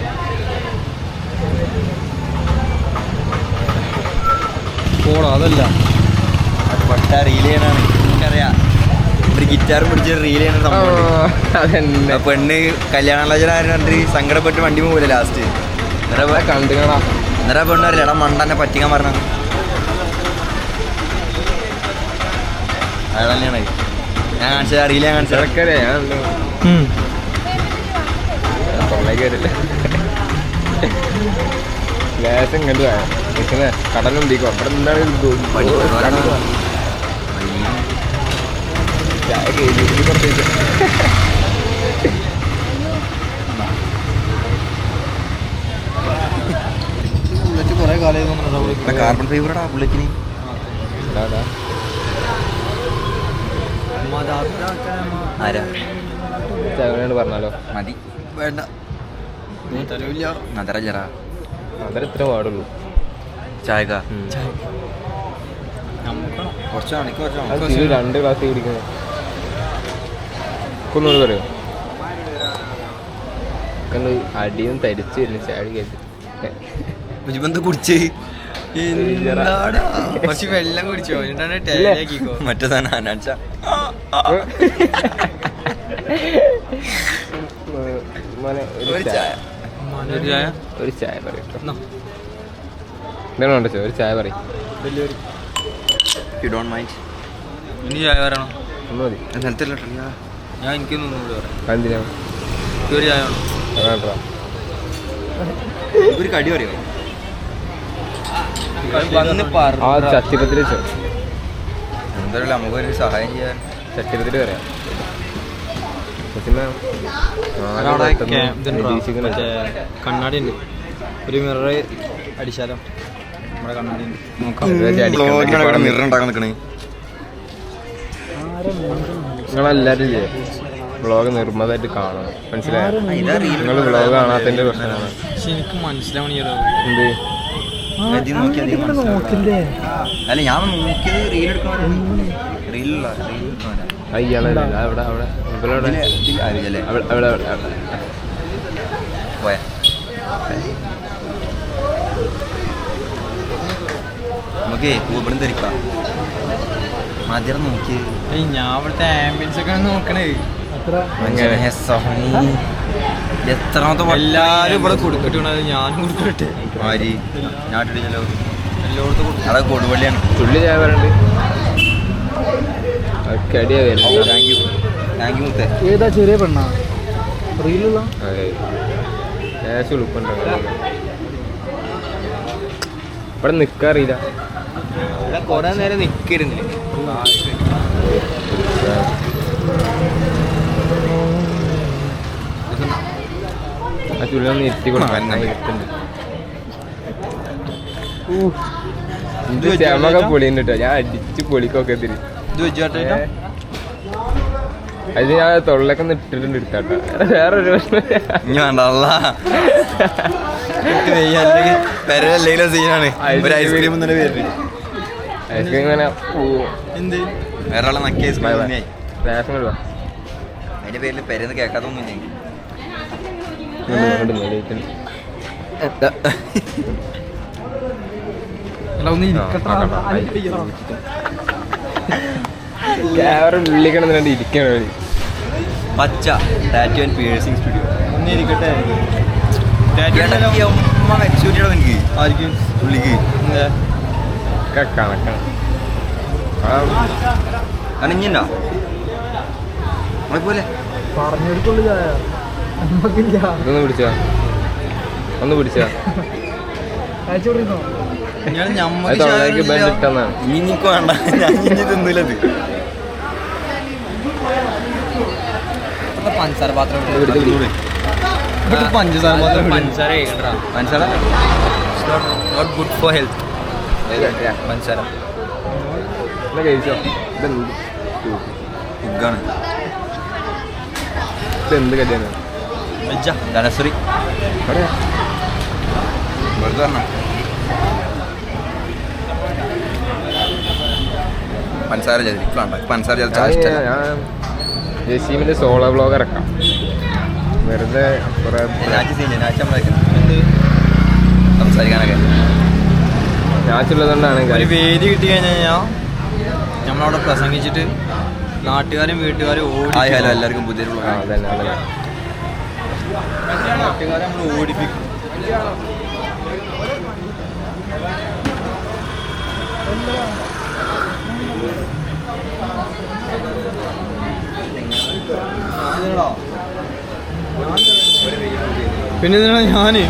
പോണോ? അതല്ല പൊട്ട റീൽ ചെയ്യണാണ്. എനിക്കറിയാം. ഒരു ഗിറ്റാർ പിടിച്ച് റീൽ ചെയ്യണ സംഭവം. അതന്നെ ആ പെണ്ണ് കല്യാണാലോചന സങ്കടപ്പെട്ട് വണ്ടി പോകില്ല ലാസ്റ്റ്. കണ്ടുകളാ. അന്നേരം പെണ്ണ് അറിയില്ല എടാ മണ്ടെന്നെ പറ്റിക്കാൻ പറഞ്ഞ അത് തന്നെയാണ്. ഞാൻ കാണിച്ചത് റീൽ ഞാൻ കാണിച്ചത്. ഇടക്കരെ ഞാൻ തൊള്ളേക്കറില്ല. ലേശം കണ്ടു കടലും പിടിക്കും. അവിടെ എന്താണ് കുറെ കാലം കാർബൺ ഫൈബറാ ബുള്ളറ്റിന്. ആരാ ചവനോട് പറഞ്ഞാലോ? മതി വേണ്ട നദറ അതിൽ ഇത്ര പാടുള്ളൂ. ചായക്ക കുറച്ചാണ് അത് 2 ഗ്ലാസ് കുടിക്കുന്നത്. ഒന്നുകൂടി പറയോ? കണ്ട് അടിയും തരിച്ചു വരുന്നു ചാടി കേട്ട് ബന്ധം കുടിച്ച് കുറച്ച് വെള്ളം കുടിച്ചോ ടേലാക്കിക്കോ. മറ്റേ സാധനം അനാച്ച ഒരു ചായ ഒരു ചായ പറയും. എന്താണ് വേണ്ട? ഒരു ചായ പറയും. You don't mind. ഇനി ചായ പറയണോ? ഒന്ന് മതി. സ്ഥലത്തില്ല ഞാൻ എനിക്കൊന്നും കൂടി പറയാം. എന്തിനാ ഒരു ചായ വേണോ? വേണ്ടാ. ഒരു കടി പറയോ? ആ ചട്ടിപ്പത്തിൽ വെച്ചോ. എന്തായാലും നമുക്കൊരു സഹായം ചെയ്യാൻ ചട്ടിപ്പത്തിൽ പറയാം. കണ്ണാടി ഉണ്ട്. ഒരു മിറർ അടിച്ചാലോ? നമ്മുടെ കണ്ണാടി ഉണ്ട്. മിറർ ഉണ്ടാക്കാൻ നിൽക്കണേ. നിങ്ങളെല്ലാരും ഇല്ലേ വ്ളോഗ് നിർമ്മതായിട്ട് കാണണം. മനസ്സിലായോ? നിങ്ങൾ വ്ളോഗ് കാണാത്തതിന്റെ പ്രശ്നമാണ്. പക്ഷെ എനിക്ക് മനസ്സിലാവണില്ലോ. എന്ത് അല്ല ഞാൻ നോക്കിയത് റീൽ എടുക്കണ റീലുള്ള അയ്യാളല്ല അവിടെ അവിടെ അറിയില്ലേ അവിടെ അവിടെ പോയാ നമുക്ക് ഇവിടുന്ന് ധരിക്കാം. മതിരം നോക്കി ഞാൻ അവിടുത്തെ ആംബിയൻസ് ഒക്കെ നോക്കണേ. എത്രാമത്തെ എല്ലാരും ഇവിടെ കൊടുക്കട്ടെ. ഞാനും കൊടുക്കട്ടെ. ആര് ഞാട്ടില്ലല്ലോ. എല്ലായിടത്തും കൊടുക്കും. അവിടെ കൊടുവള്ളിയാണ്. തുള്ളി ചായ പറയണ്ട്. കടിയാ വരുന്നത്. താങ്ക് യു മുത്തേ. ഏതാ ചെറിയ പെണ്ണാ റീലുള്ള? ഏകദേശം ഉളുപ്പുണ്ടോ? ഇവിടെ നിൽക്കാറിയില്ല. കൊറേ നേരം നിക്കരുന്നില്ല. ആ ചുള്ളി ഒന്ന് ഇരുത്തി കൊടുക്കാൻ ചെമൊക്കെ പൊളിയുണ്ട് കേട്ടോ. ഞാൻ അടിച്ച് പൊളിക്കൊക്കെ തിരി. ഇത് വെച്ചാട്ടെ അത് ഞാൻ തൊള്ളൊക്കെ ഇട്ടിട്ടുണ്ട് എടുത്താട്ടോ. വേറൊരു പ്രശ്നം ഇനി വേണ്ട പെരല്ലെങ്കിലും സീനാണ് ഒരു ഐസ്ക്രീം എന്നൊരു പേര്. ഐസ്ക്രീം ഇങ്ങനെ എന്ത് വേറെ ആളെ നക്കി ഐസ്ക്രീം റേഷൻ കിട്ടുക അതിന്റെ പേരിൽ പെരന്ന് കേൾക്കാത്തൊന്നുമില്ല. ഉള്ളിക്കണെന്നുണ്ട് ഇരിക്കണ പച്ച ടാറ്റു ആൻഡ് പിയേഴ്സിംഗ് സ്റ്റുഡിയോ ഒന്ന് ഇരിക്കട്ടെ. എനിക്ക് ആയിരിക്കും പുള്ളിക്ക് കണക്കാണ്. അണിഞ്ഞോ പോലെ പറഞ്ഞെടുക്കുള്ളൂ ചായ നമുക്കില്ല. ഇതൊന്ന് പിടിച്ചാ ഒന്ന് പിടിച്ചാ അയച്ചു കൊടുക്കുന്നോ അത് തൊള്ളേക്ക് ബെൻഡ് ഇട്ടെന്നാണ്. ഇനിക്ക് വേണ്ട, ഞാൻ ഇനി തിന്നില്ലത്. പഞ്ചസാര പാത്രം പഞ്ചസാര മാത്രം പഞ്ചസാര മനസ്സിലാ നോട്ട് ഗുഡ് ഫോർ ഹെൽത്ത്. പഞ്ചസാര എന്നാ കഴിച്ചോ. ഇതെന്ത് സുഖാണ്. ഇതെന്ത് കല്യാണം ധനശ്രീ വെറുതെ പറഞ്ഞ പഞ്ചസാര ചതി വേണ്ട. പഞ്ചസാര ചതി ജസീമിന്റെ സോളോ വ്ലോഗ് ഇറക്കാം. വെറുതെ കുറെ സംസാരിക്കാനൊക്കെ ഞാച്ചുള്ളതുകൊണ്ടാണ് ഒരു വേദി കിട്ടി കഴിഞ്ഞാൽ നമ്മളവിടെ പ്രസംഗിച്ചിട്ട് നാട്ടുകാരും വീട്ടുകാരും ഹായ് ഹലോ എല്ലാവർക്കും പുതിയ നാട്ടുകാരെ നമ്മൾ ഓടിപ്പിക്കും. പിന്നെ എന്തിനാ ഞാന്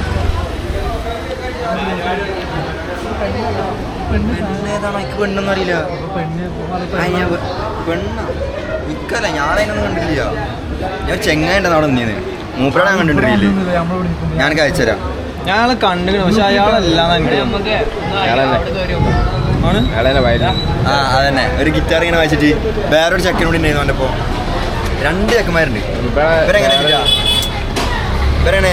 പെണ്ണെന്ന് അറിയില്ല. പെണ്ണ ഇക്കല്ല, ഞാനതിനൊന്നും കണ്ടില്ല. ഞാൻ ചെങ്ങായിന്റെ അവിടെ നിന്നീന്ന് മൂപ്പരാണ് ഞാൻ കണ്ടിട്ടില്ലേ. ഞാനൊക്കെ അയച്ചുതരാം. ഞാളെ കണ്ടിരുന്നു, പക്ഷെ അയാളല്ലാന്ന് എനിക്ക് ആണ്. ആ അതന്നെ, ഒരു ഗിറ്റാർ ഇങ്ങനെ വായിച്ചിട്ട് വേറൊരു ചെക്കനോട് ഉണ്ടായിരുന്നു അവൻ്റെ ഒപ്പം. 2 ചെക്കന്മാരുണ്ട്. ഇവരാണ്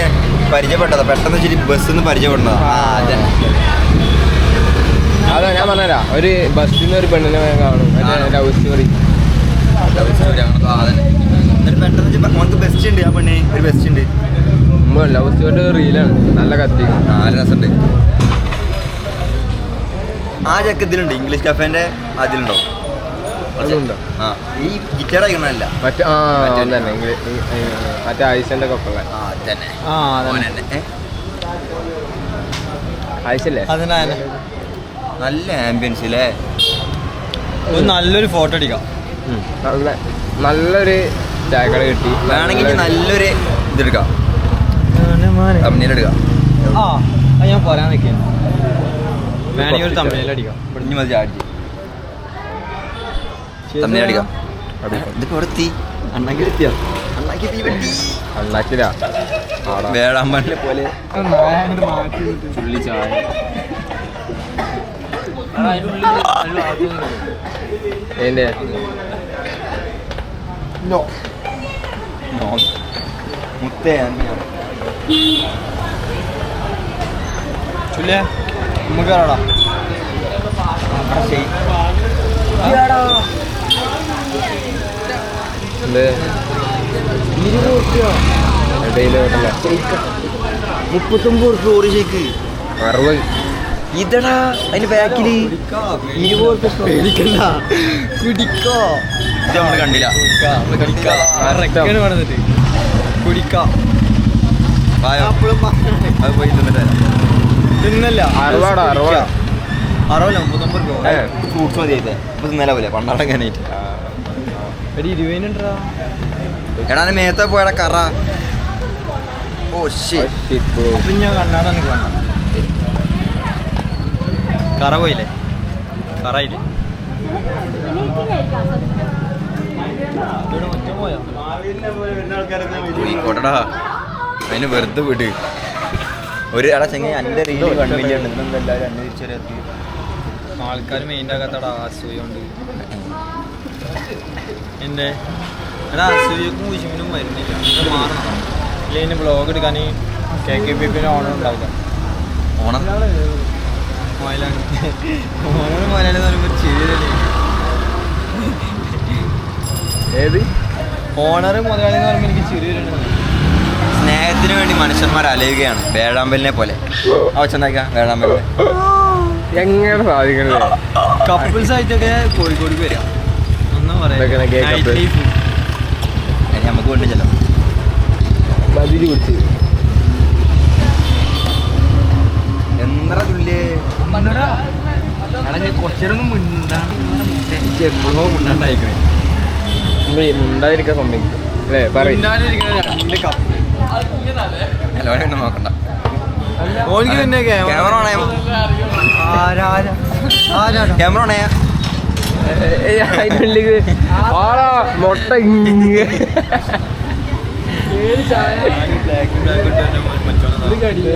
പരിചയപ്പെട്ടതാ, പെട്ടെന്ന് വെച്ചിട്ട് ബസ്സിൽ നിന്ന് പരിചയപ്പെടുന്നതാ. അതന്നെ അതാ ഞാൻ പറഞ്ഞുതരാം. ഒരു ബസ്സിൽ നിന്ന് ഒരു പെണ്ണിനെ കാണും, ലവ് സ്റ്റോറി. എന്നിട്ട് പെട്ടെന്ന് മോനക്ക് ബെസ്റ്റ് ഉണ്ട്, ആ പെണ്ണ് ഒരു ബെസ്റ്റ് ഉണ്ട്. ലവ് സ്റ്റോറിന്റെ റീലാണ്, നല്ല കത്തി, നല്ല രസമുണ്ട്. ആ ചെക്കത്തിലുണ്ട്, ഇംഗ്ലീഷ് കഫേന്റെ അതിലുണ്ടോ? അതുണ്ടോ? ആ ഈ ഗിറ്റാർ അയക്കണല്ല മറ്റേ തന്നെ മറ്റേ ആയിഷന്റെ കൊപ്പുള്ള തന്നെ. ആയിഷല്ലേ? അതിനെ നല്ല ആംബിയൻസ് അല്ലേ. ഒരു നല്ലൊരു ഫോട്ടോ അടിക്കാം. നല്ലൊരു ചായക്കട കിട്ടി. വേണമെങ്കിൽ നല്ലൊരു ഇതെടുക്കാം, തമ്മിലെടുക്കാം. ആ അത് ഞാൻ പറയാൻ നിൽക്കുന്നു. വേണമെങ്കിൽ ഒരു തമ്മിലടിക്കാം. ഇനി മതി ചാടിച്ച് തമ്മിലടിക്കാം. ഇതിപ്പോ ഇവിടെ തീ അണ്ണാക്കി എത്തിയോ? അണ്ണാക്കി തീ പറ്റി. അണ്ണാക്കില്ല വേഴാമ്പലിനെ പോലെ ചുള്ളി ചായ. ഏന്റെ മുത്തേ ചുല്ലേ നമുക്ക് കയറാടാ. എന്ത് ഇടയില് ഹോട്ടല 39 ഓറി ഷേക്ക് 60. ഇതടാ അതിന്റെ ബാക്കില് 20 പേടിക്കണ്ട കുടിക്കോ. ഇത് നമ്മള് കണ്ടില്ല. കുടിക്കാം. അത് പോയി തിന്നിട്ട് തിന്നല്ല 60 60 39 ഫ്രൂട്ട്സ് മതി. ഇപ്പൊ തിന്നല പോലെ പണ്ടാടങ്ങാനായിട്ട്. ഒരു 20 എടാ മേത്ത പോയടാ കറ. ഓ അപ്പൊ ഞാൻ കണ്ണാട എനിക്ക് വേണ്ട. കറ പോയില്ലേ? കറയില്ലേ? പോയിക്കോട്ടടാ, അതിന് വെറുതെ വിട്. ഒരു എടാ ചെങ്ങ എൻ്റെ റീല് 1 മില്യൺ ഉണ്ട്. എല്ലാവരും അന്വേഷിച്ചൊരു ആൾക്കാർ മെയിൻ്റെ ആകാത്തടാ അസൂയുണ്ട്. എൻ്റെ എടാ അസൂയക്കും കുശിമിനും വരുന്നില്ല. മാറണം. ഇല്ല അതിന് ബ്ലോഗ് എടുക്കാൻ KKPP ഓണം ഉണ്ടാവില്ല. ഓണം മൊയിലാണ് മൊയിലാണെന്ന് പറയുമ്പോൾ ശരിയല്ലേ? ഏത് ഓണർ മുതലാളി എന്ന് പറയുമ്പോൾ എനിക്ക് ചെറിയൊരു സ്നേഹത്തിന് വേണ്ടി മനുഷ്യന്മാർ അലയുകയാണ് വേഴാമ്പലിനെ പോലെ. അവച്ചെന്താക്കാം വേഴാമ്പലിനെ എങ്ങനെ സാധിക്കണല്ലേ? കപ്പിൾസ് ആയിട്ടൊക്കെ കോഴിക്കോട് വരാം ഒന്നും ഇതൊക്കെ gay couple. അതിന് നമുക്ക് വേണ്ടി ചെല്ലാം. മതിരി കുറിച്ച് എന്താ തുല്യേ കുറച്ചേരൊന്നും എപ്പോഴോ മുണ്ടാണ്ടായിക്കണേ. ഉണ്ടായിരിക്കാൻ സമ്മതിക്കും അല്ലേ? പറയും എല്ലാവരും എന്നെ നോക്കണ്ട. ഓനിക്ക് പിന്നെ ക്യാമറ ഓണായ ക്യാമറ ഓണായ ആളാ മൊട്ട ഇങ്ങ അറിയില്ല.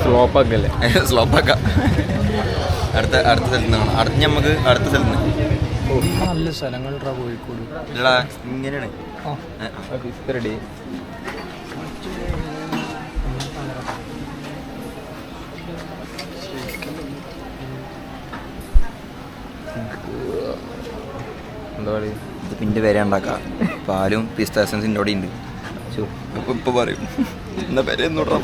സ്ലോപ്പാക്കല്ലേ? സ്ലോപ്പാക്ക. അടുത്ത സ്ഥലത്ത് നിന്നാണ്. അടുത്ത് നമുക്ക് അടുത്ത സ്ഥലത്ത് നിന്ന് നല്ല സ്ഥലങ്ങളുണ്ടാ കോഴിക്കോട്. ഇല്ലടാ ഇങ്ങനെയാണ്. റെഡി. എന്താ പറയുക? ഇത് പിന്നെ പേരെ ഉണ്ടാക്കാം. പാലും പിസ്താസൻസിൻ്റെ കൂടെ ഉണ്ട്. ഇപ്പൊ പറയും എന്നാ പേരെ എന്നോട്ടാ.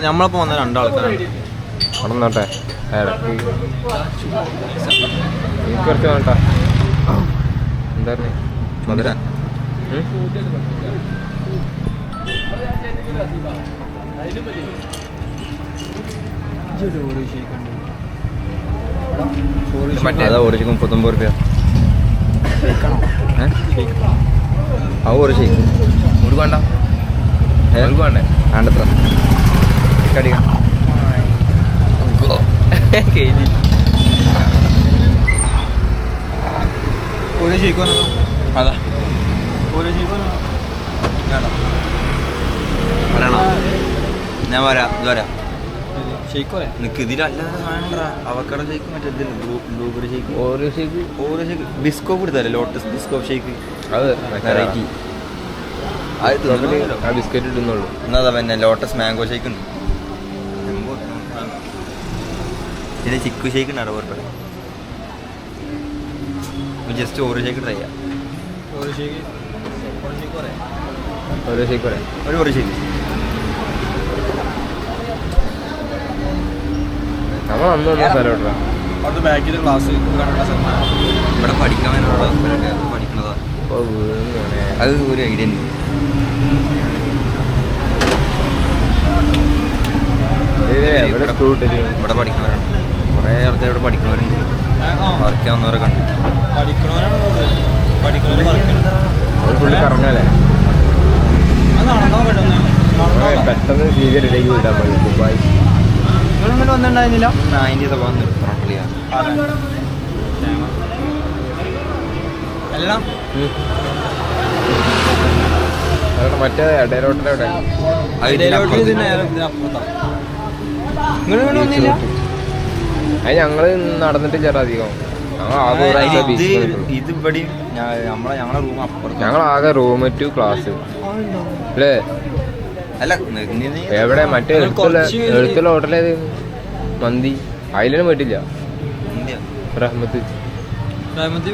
നമ്മളപ്പോ വന്ന രണ്ടാൾക്കാരാണ്. നടന്നോട്ടെ ഇടയ്ക്ക് എനിക്ക് കുറച്ച് വേണ്ടാ. എന്താ പറഞ്ഞേ? മധുര അതാ ഓറിച്ച് 39 രൂപ. ആ ഓറിച്ച് ഒരു വേണ്ട ഒരു വേണ്ടേ? വേണ്ടത്ര കടിക്കാം. ഒരു ശരിക്കും അതാ ഒരു ശരിക്കും പറയണോ? ഞാൻ വരാം. ഇത് വരാം. ശരിക്കും നിനക്ക് ഇതിലല്ലാതെ സാധനം അവക്കട ഷേക്ക് മറ്റേ ബ്ലൂബെറി ഷേക്ക് ഓരോ ഷേക്ക് ഓരോ ഷേക്ക് ബിസ്കോ കൊടുത്തല്ലേ? ലോട്ടസ് ബിസ്കോ ഷേക്ക് അത് വെറൈറ്റി. ആ ബിസ്ക്കറ്റ് ഇടുന്നുള്ളൂ. എന്നാ പിന്നെ ലോട്ടസ് മാംഗോ ഷേക്ക് ഉണ്ട്. പിന്നെ ചിക്കു ഷേക്ക് ഉണ്ട്. അവിടെ ജസ്റ്റ് ഓരോ ഷേക്ക് ട്രൈ ചെയ്യാം. ഒരു ശരി പറയാം. ഓരോ ഷേക്ക് പറയാം. ഒരു ഓരോ ഷേക്ക് നമ്മൾ അന്ന് വന്ന സ്ഥലം ഇട്ടാ. അവിടുത്തെ ബാക്കിൽ ക്ലാസ് ഇവിടെ പഠിക്കാൻ പഠിക്കണതാ. അത് ഒരു ഐഡിയ ഉണ്ട്. ഇവിടെ പഠിക്കുന്നവരുണ്ട്. കുറേ ആൾക്കാർ ഇവിടെ പഠിക്കുന്നവരുണ്ട്. വർക്ക് ആവുന്നവരൊക്കെ ഉണ്ട്. ഫുള്ള് കറങ്ങാല്ലേ? പെട്ടെന്ന് സ്വീകരിലേക്ക് വിടാൻ മതി. ദുബായ് നിങ്ങളിങ്ങനെ വന്നിട്ടുണ്ടായിരുന്നില്ല? എല്ലാം മറ്റേ ഡയറോട്ടിലെവിടെ നിങ്ങളിങ്ങനെ വന്നില്ല? അത് ഞങ്ങള് നടന്നിട്ട് ചേട്ടാ അധികം. ഞങ്ങൾ ആകെ ഒരാഴ്ച ഇത് ഇവിടെ ഞങ്ങളെ റൂം അപ്പുറത്ത്. ഞങ്ങൾ ആകെ റൂം ടു ക്ലാസ് അല്ലേ? അല്ല എവിടെ മറ്റേ എഴുത്തുള്ള ഹോട്ടലേത് മന്തി അതിലും പോയിട്ടില്ല. റഹ്മത്ത്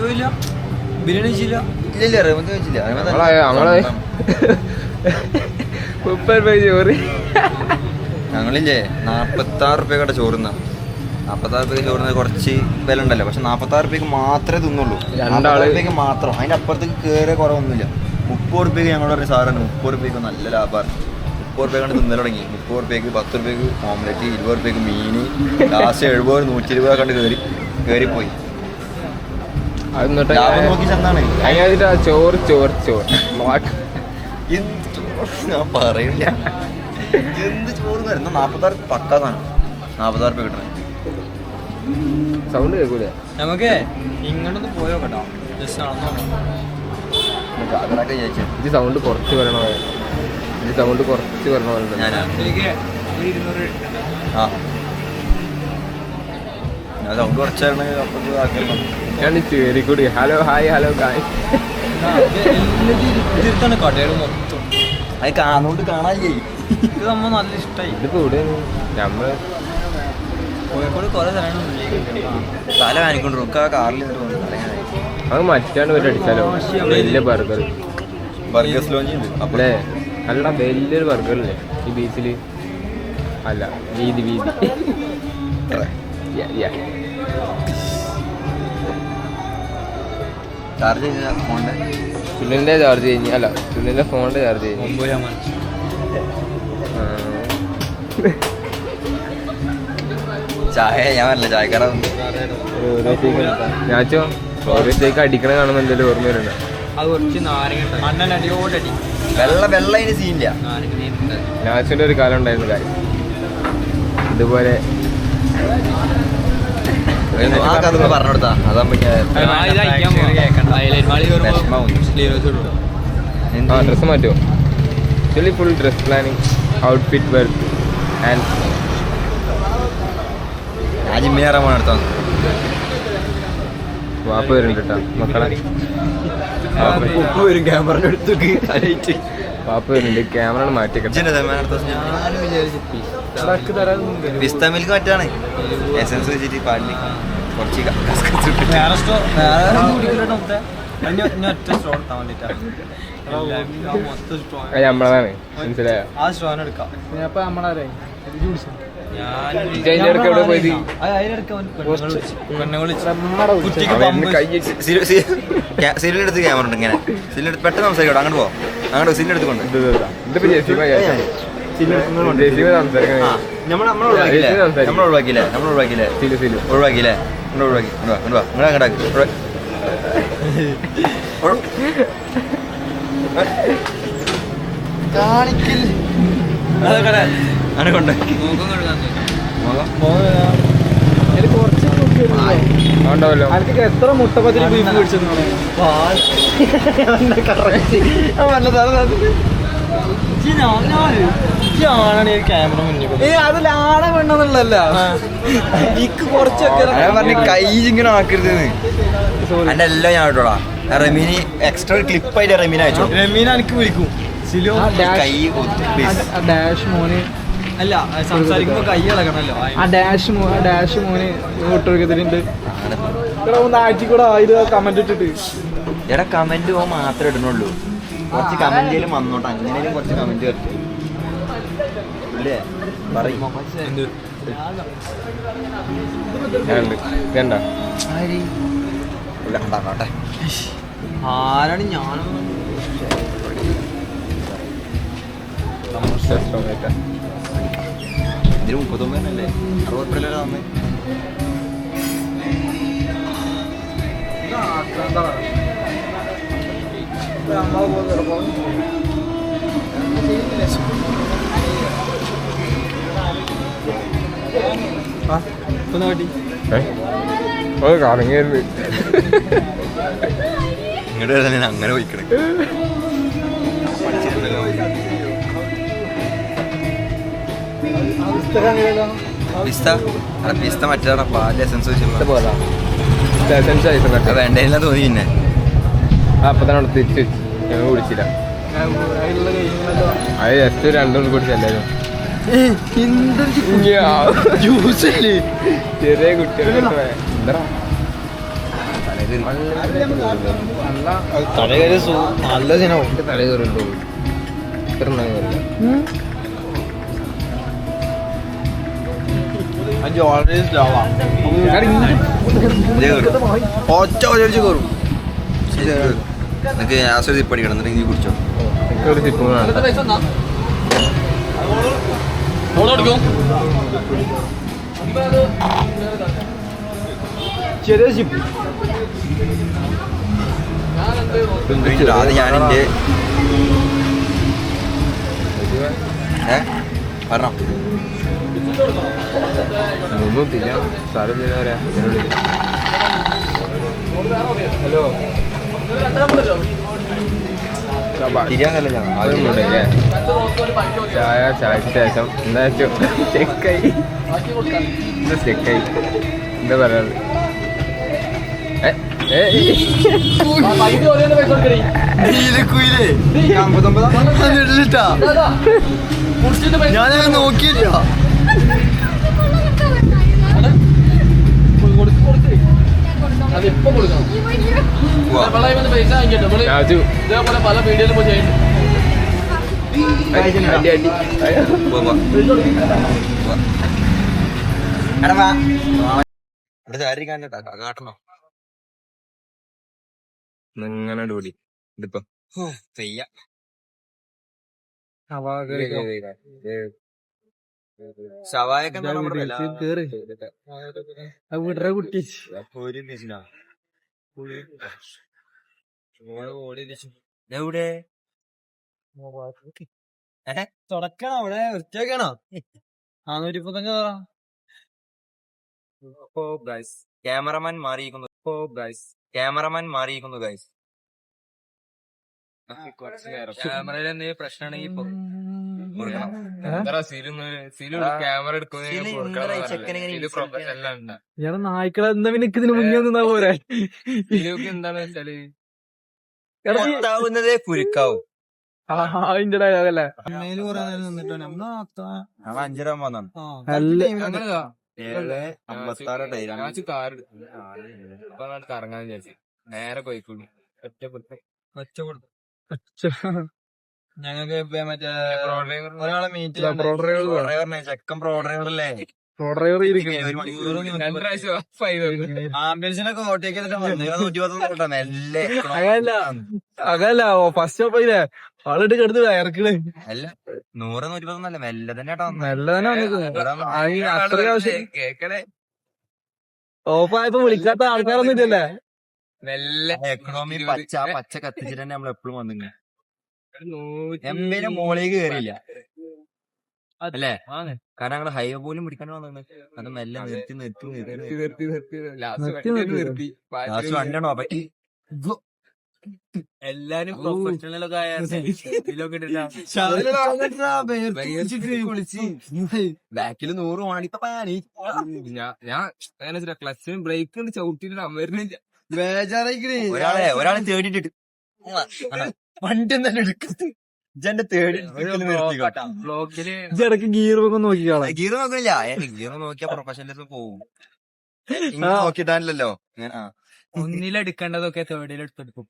പോയില്ല. ബിരിയാണി ചെയ്യില്ല. ഇല്ല റഹ്മത്ത് വെച്ചില്ല. ഞങ്ങള് 30 രൂപ ചോറ്. ഞങ്ങളില്ലേ 46 റുപ്യക്കടെ ചോറുന്ന. 46 രൂപയ്ക്ക് ചോറുന്നത് കുറച്ച് വില ഉണ്ടല്ലോ. പക്ഷെ 46 രൂപയ്ക്ക് മാത്രമേ തിന്നുള്ളൂ. 46 രൂപയ്ക്ക് മാത്രം. അതിൻ്റെ അപ്പുറത്തേക്ക് കയറിയ കുറവൊന്നുമില്ല. 30 രൂപയ്ക്ക് ഞങ്ങൾ പറഞ്ഞ സാറാണ്. 30 രൂപയ്ക്ക് നല്ല ലാഭമാണ്. 30 രൂപയ്ക്കാണ് തിന്നൽ തുടങ്ങി. 30 രൂപയ്ക്ക് 10 രൂപയ്ക്ക് ഓംലെറ്റ്, 20 രൂപയ്ക്ക് മീൻ, ലാസ്റ്റ് 70 120 കണ്ട് കയറിപ്പോയി. ലാഭം നോക്കി ചെന്നാണ് ചോറ് ചോറ് ചോറ് ഞാൻ പറയില്ല. എന്ത് ചോറ് വരുന്ന 46 പക്കാ സാധനം. 46 രൂപ കിട്ടണേ. സൗണ്ട് കേൾക്കൂല. നമുക്ക് ഇങ്ങോട്ടൊന്ന് പോയോ കേട്ടോ, ജസ്റ്റ് നടന്നോ. കാക്കടാക്ക ചോദിച്ചു ഇത് സൗണ്ട് കുറച്ച് വരണോ, ഇത് സൗണ്ട് കുറച്ച് വരണോ. ഞാനാ ഞാൻ സൗണ്ട് കുറച്ചായിരുന്നെങ്കിൽ അപ്പുറത്ത് ആക്കണം. ഞാൻ very good. Hello hi hello guy. ഇതിർത്താണ് കടകൾ മൊത്തം. അത് കാണുകൊണ്ട് കാണാല്ലേ. ഇത് നമ്മൾ നല്ല ഇഷ്ടമായി. ഇതിപ്പോ ഇവിടെ നമ്മള് കോഴിക്കോട് കുറെ സ്ഥലങ്ങളുണ്ട്. തല വാനിക്കൊണ്ട് കാറിൽ അത് മറ്റാണ്ട് വരെ അടിച്ചാലോ. വലിയ ബർഗർ ബർഗേഴ്സ് ലോഞ്ച് ഉണ്ട് അല്ലേ? അല്ല വലിയൊരു ബർഗറില്ലേ ഈ ബീച്ചില്? അല്ല വീതി വീതി. ചാർജ് ചെയ്ത ഫോണിന്റെ സുനിലിന്റെ ചാർജ് കഴിഞ്ഞ്, അല്ല സുനിലിന്റെ ഫോണിന്റെ ചാർജ് കഴിഞ്ഞ്. ചായ ഞാൻ പറഞ്ഞില്ല ചായക്കാര ഞാച്ചോ ഓരോത്തേക്ക് അടിക്കണ കാണുമ്പോൾ എന്തെങ്കിലും ഓർമ്മ വരുന്നുണ്ട്. അത് കുറച്ച് നാരങ്ങ അണ്ണൻ അടിയോടടി വെള്ള അതിന് സീനില്ല. നാച്ചുവിന്റെ ഒരു കാലം ഉണ്ടായിരുന്നു കാര്യം ഇതുപോലെ. ആ കഥ പറഞ്ഞു കൊടുത്താ അതാകുമ്പോ ഡ്രസ്സ് മാറ്റുമോ? Actually full dress planning, outfit work and ഞാൻ ജിമ്മിന് കയറാൻ പോകണം അടുത്ത വാപ്പ് വരുന്നുണ്ട് കേട്ടോ മക്കളെ. വരും ക്യാമറ എടുത്തേക്ക് വാപ്പ് വരുന്നുണ്ട്. ക്യാമറ മാറ്റിക്കട്ടെ. പിസ്ത മിൽക്ക് മറ്റാണ് എസൻസ് വെച്ചിട്ട് പാലിൽ കുറച്ച് ഒറ്റ സ്ട്രോ എടുത്താൽ വേണ്ടിട്ടാണ്. അത് നമ്മളതാണ്, മനസ്സിലായോ? ആ സ്ട്രോന് എടുക്കാം. അപ്പൊ നമ്മളാരേ എവിടെ പോയത്? സീലിനെടുത്ത് ക്യാമറ ഉണ്ട് ഇങ്ങനെ. സീലിനെടുത്ത് പെട്ടെന്ന് സംസാരിക്കട്ടോ. അങ്ങോട്ട് പോവാം. അങ്ങോട്ട് സീലിനെടുത്തുകൊണ്ട് ഇതിപ്പോ ജെസിമ നമ്മളൊഴിവാക്കിയില്ലേ ഒഴിവാക്കി കൊണ്ട് ഉണ്ടാവല്ലോ. എത്ര മുട്ടപ്പത്തിന് ബീഫ് പിടിച്ചെന്ന് ക്യാമറ മുന്നിൽ അതിലാണ വേണ്ടെന്നുള്ളല്ല. എനിക്ക് കുറച്ചൊക്കെ പറഞ്ഞ കൈ ഇങ്ങനെ ആക്കരുത്. എന്റെ എല്ലാം ഞാൻ കേട്ടോടാ. റമീനി എക്സ്ട്രാ ക്ലിപ്പായിട്ട് റമീന അയച്ചോ. റമീന എനിക്ക് വിളിക്കും. സിലോ കൈ ഡാഷ് മോന് അല്ല സംസാരിക്കുമ്പോ കൈ ഇളകണല്ലോ. ആ ഡാഷ് മോന് ഒട്ടൊഴുക്കത്തിലുണ്ട്. ആഴ്ചക്കൂടെ ഇത് കമന്റ് ഇട്ടിട്ട് എടാ കമന്റ് പോ മാത്രമേ ഇടുന്നുള്ളൂ. കുറച്ച് കമന്റിലും വന്നോട്ടെ. അങ്ങനെയും കുറച്ച് കമന്റ് വരട്ടെ ഇല്ലേ പറയും. ഉണ്ടാക്കട്ടെ. ആരാണ് ഞാനും ഇതിന് 39 60 തന്നെ. കറങ്ങിയായിരുന്നു ഇങ്ങോട്ട് വരുന്ന അങ്ങനെ പോയിക്കണേ. പിസ്ത മറ്റേ പാല് എസൻസ് വേണ്ടെല്ലാം തോന്നി. പിന്നെ അപ്പൊ തന്നെ തിരിച്ചു ഞങ്ങൾ കുടിച്ചില്ല. അത് ജസ്റ്റ് രണ്ടും കുടിച്ച് എല്ലാവരും ജ്യൂസല്ലേ ചെറിയ കുട്ടികൾ നല്ല സിനിമ തല കയറുണ്ടോ? ഇത്ര ഒറ്റ കയറും. നിനക്ക് ആസ്വദിച്ച് പഠിക്കണം. എന്നിട്ട് നീ കുടിച്ചോ. ഒരു സിപ്പ് ചെറിയ ഷിപ്പ് അത് ഞാനെൻ്റെ പറഞ്ഞോ ഒന്നും തിന്നാ സ്ഥലം ചെയ്യാൻ പറയാ ഹലോ അതൊന്നുമില്ലേ ചായക്ക് ശേഷം എന്താ ചെക്കായി ചെക്കായി എന്താ പറയാറ് ഞാനങ്ങനെ നോക്കിയില്ല. ഇതേപോലെ പല വീഡിയോയിലും പോയി ചെയ്യുന്നുണ്ട്. കാട്ടണോ ഇങ്ങനെ ഡോടി ഇതിപ്പോ ചെയ്യാ ഷവായൊക്കെ വിടറ കുട്ടി എവിടെ തുടക്കണോ അവിടെ വൃത്തിയാക്കണോ? 435 ക്യാമറമാൻ മാറിയിരിക്കുന്നു ഗൈസ്. ക്യാമറയിൽ എന്തെങ്കിലും പ്രശ്നമാണെങ്കിൽ ക്യാമറ ഞാൻ നായ്ക്കളെ എന്താ പിന്നെ ഇതിന് മുന്നേ നിന്നാ പോരെ. എന്താണെന്ന് വെച്ചാല് ാവുന്നതേ കുരുക്കാവും. അതിന്റെ ഡയലോഗല്ലേ? 5 രൂപ വന്നാണ് കറങ്ങാന്ന് വിചാരിച്ചു. നേരെ കോഴിക്കോട് ഞങ്ങൾക്ക് മറ്റേ ഒരാളെ മീറ്റ് ചെക്കൻ പ്രോ ഡ്രൈവറല്ലേ ആംബുലൻസിനൊക്കെ ഓട്ടേക്ക് മെല്ലെ അതല്ല ഫസ്റ്റ് സ്റ്റോപ്പ് ചെയ്തേ ആളിട്ട് കിടന്ന് വയർക്കണ്. അല്ല 100-120 മെല്ലെ തന്നെ കേട്ടോ. നല്ല തന്നെ അത്ര ആവശ്യം ഓഫായപ്പോ വിളിക്കാത്ത ആൾക്കാരൊന്നും ഇല്ലല്ലേ. എക്കണോമി പച്ച കത്തിച്ചിട്ട് തന്നെ നമ്മൾ എപ്പോഴും വന്നിങ്ങ എമ്മിന്റെ മോളിലേക്ക് കയറിയില്ല അല്ലേ? കാരണം ഞങ്ങള് ഹൈവേ പോലും പിടിക്കാൻ വന്നു. അത് മെല്ലെ നിർത്തി ലാസ്റ്റ് വണ്ടിയാണോ പറ്റി. എല്ലാരും പ്രൊഫഷണലൊക്കെ ആയ ബാക്കിൽ 100 വാണിപ്പ ഞാൻ ക്ലച്ചിന് ബ്രേക്ക് ചവിട്ടിട്ട് അമരുന്നില്ല. ഒരാളെ തേടിട്ട് വണ്ടി തന്നെ എടുക്കത്ത് ഇജന്റെ തേടി ബ്ലോക്കില് ഇടയ്ക്ക് ഗീർ ഒക്കെ നോക്കി കാണാം. ഗീർ നോക്കില്ല. ഗീർ നോക്കിയാ പ്രൊഫഷണലിസം പോവും. നോക്കിട്ടാണല്ലോ ഒന്നിലെടുക്കേണ്ടതൊക്കെ തേർഡിലെടുത്തെടുക്കും.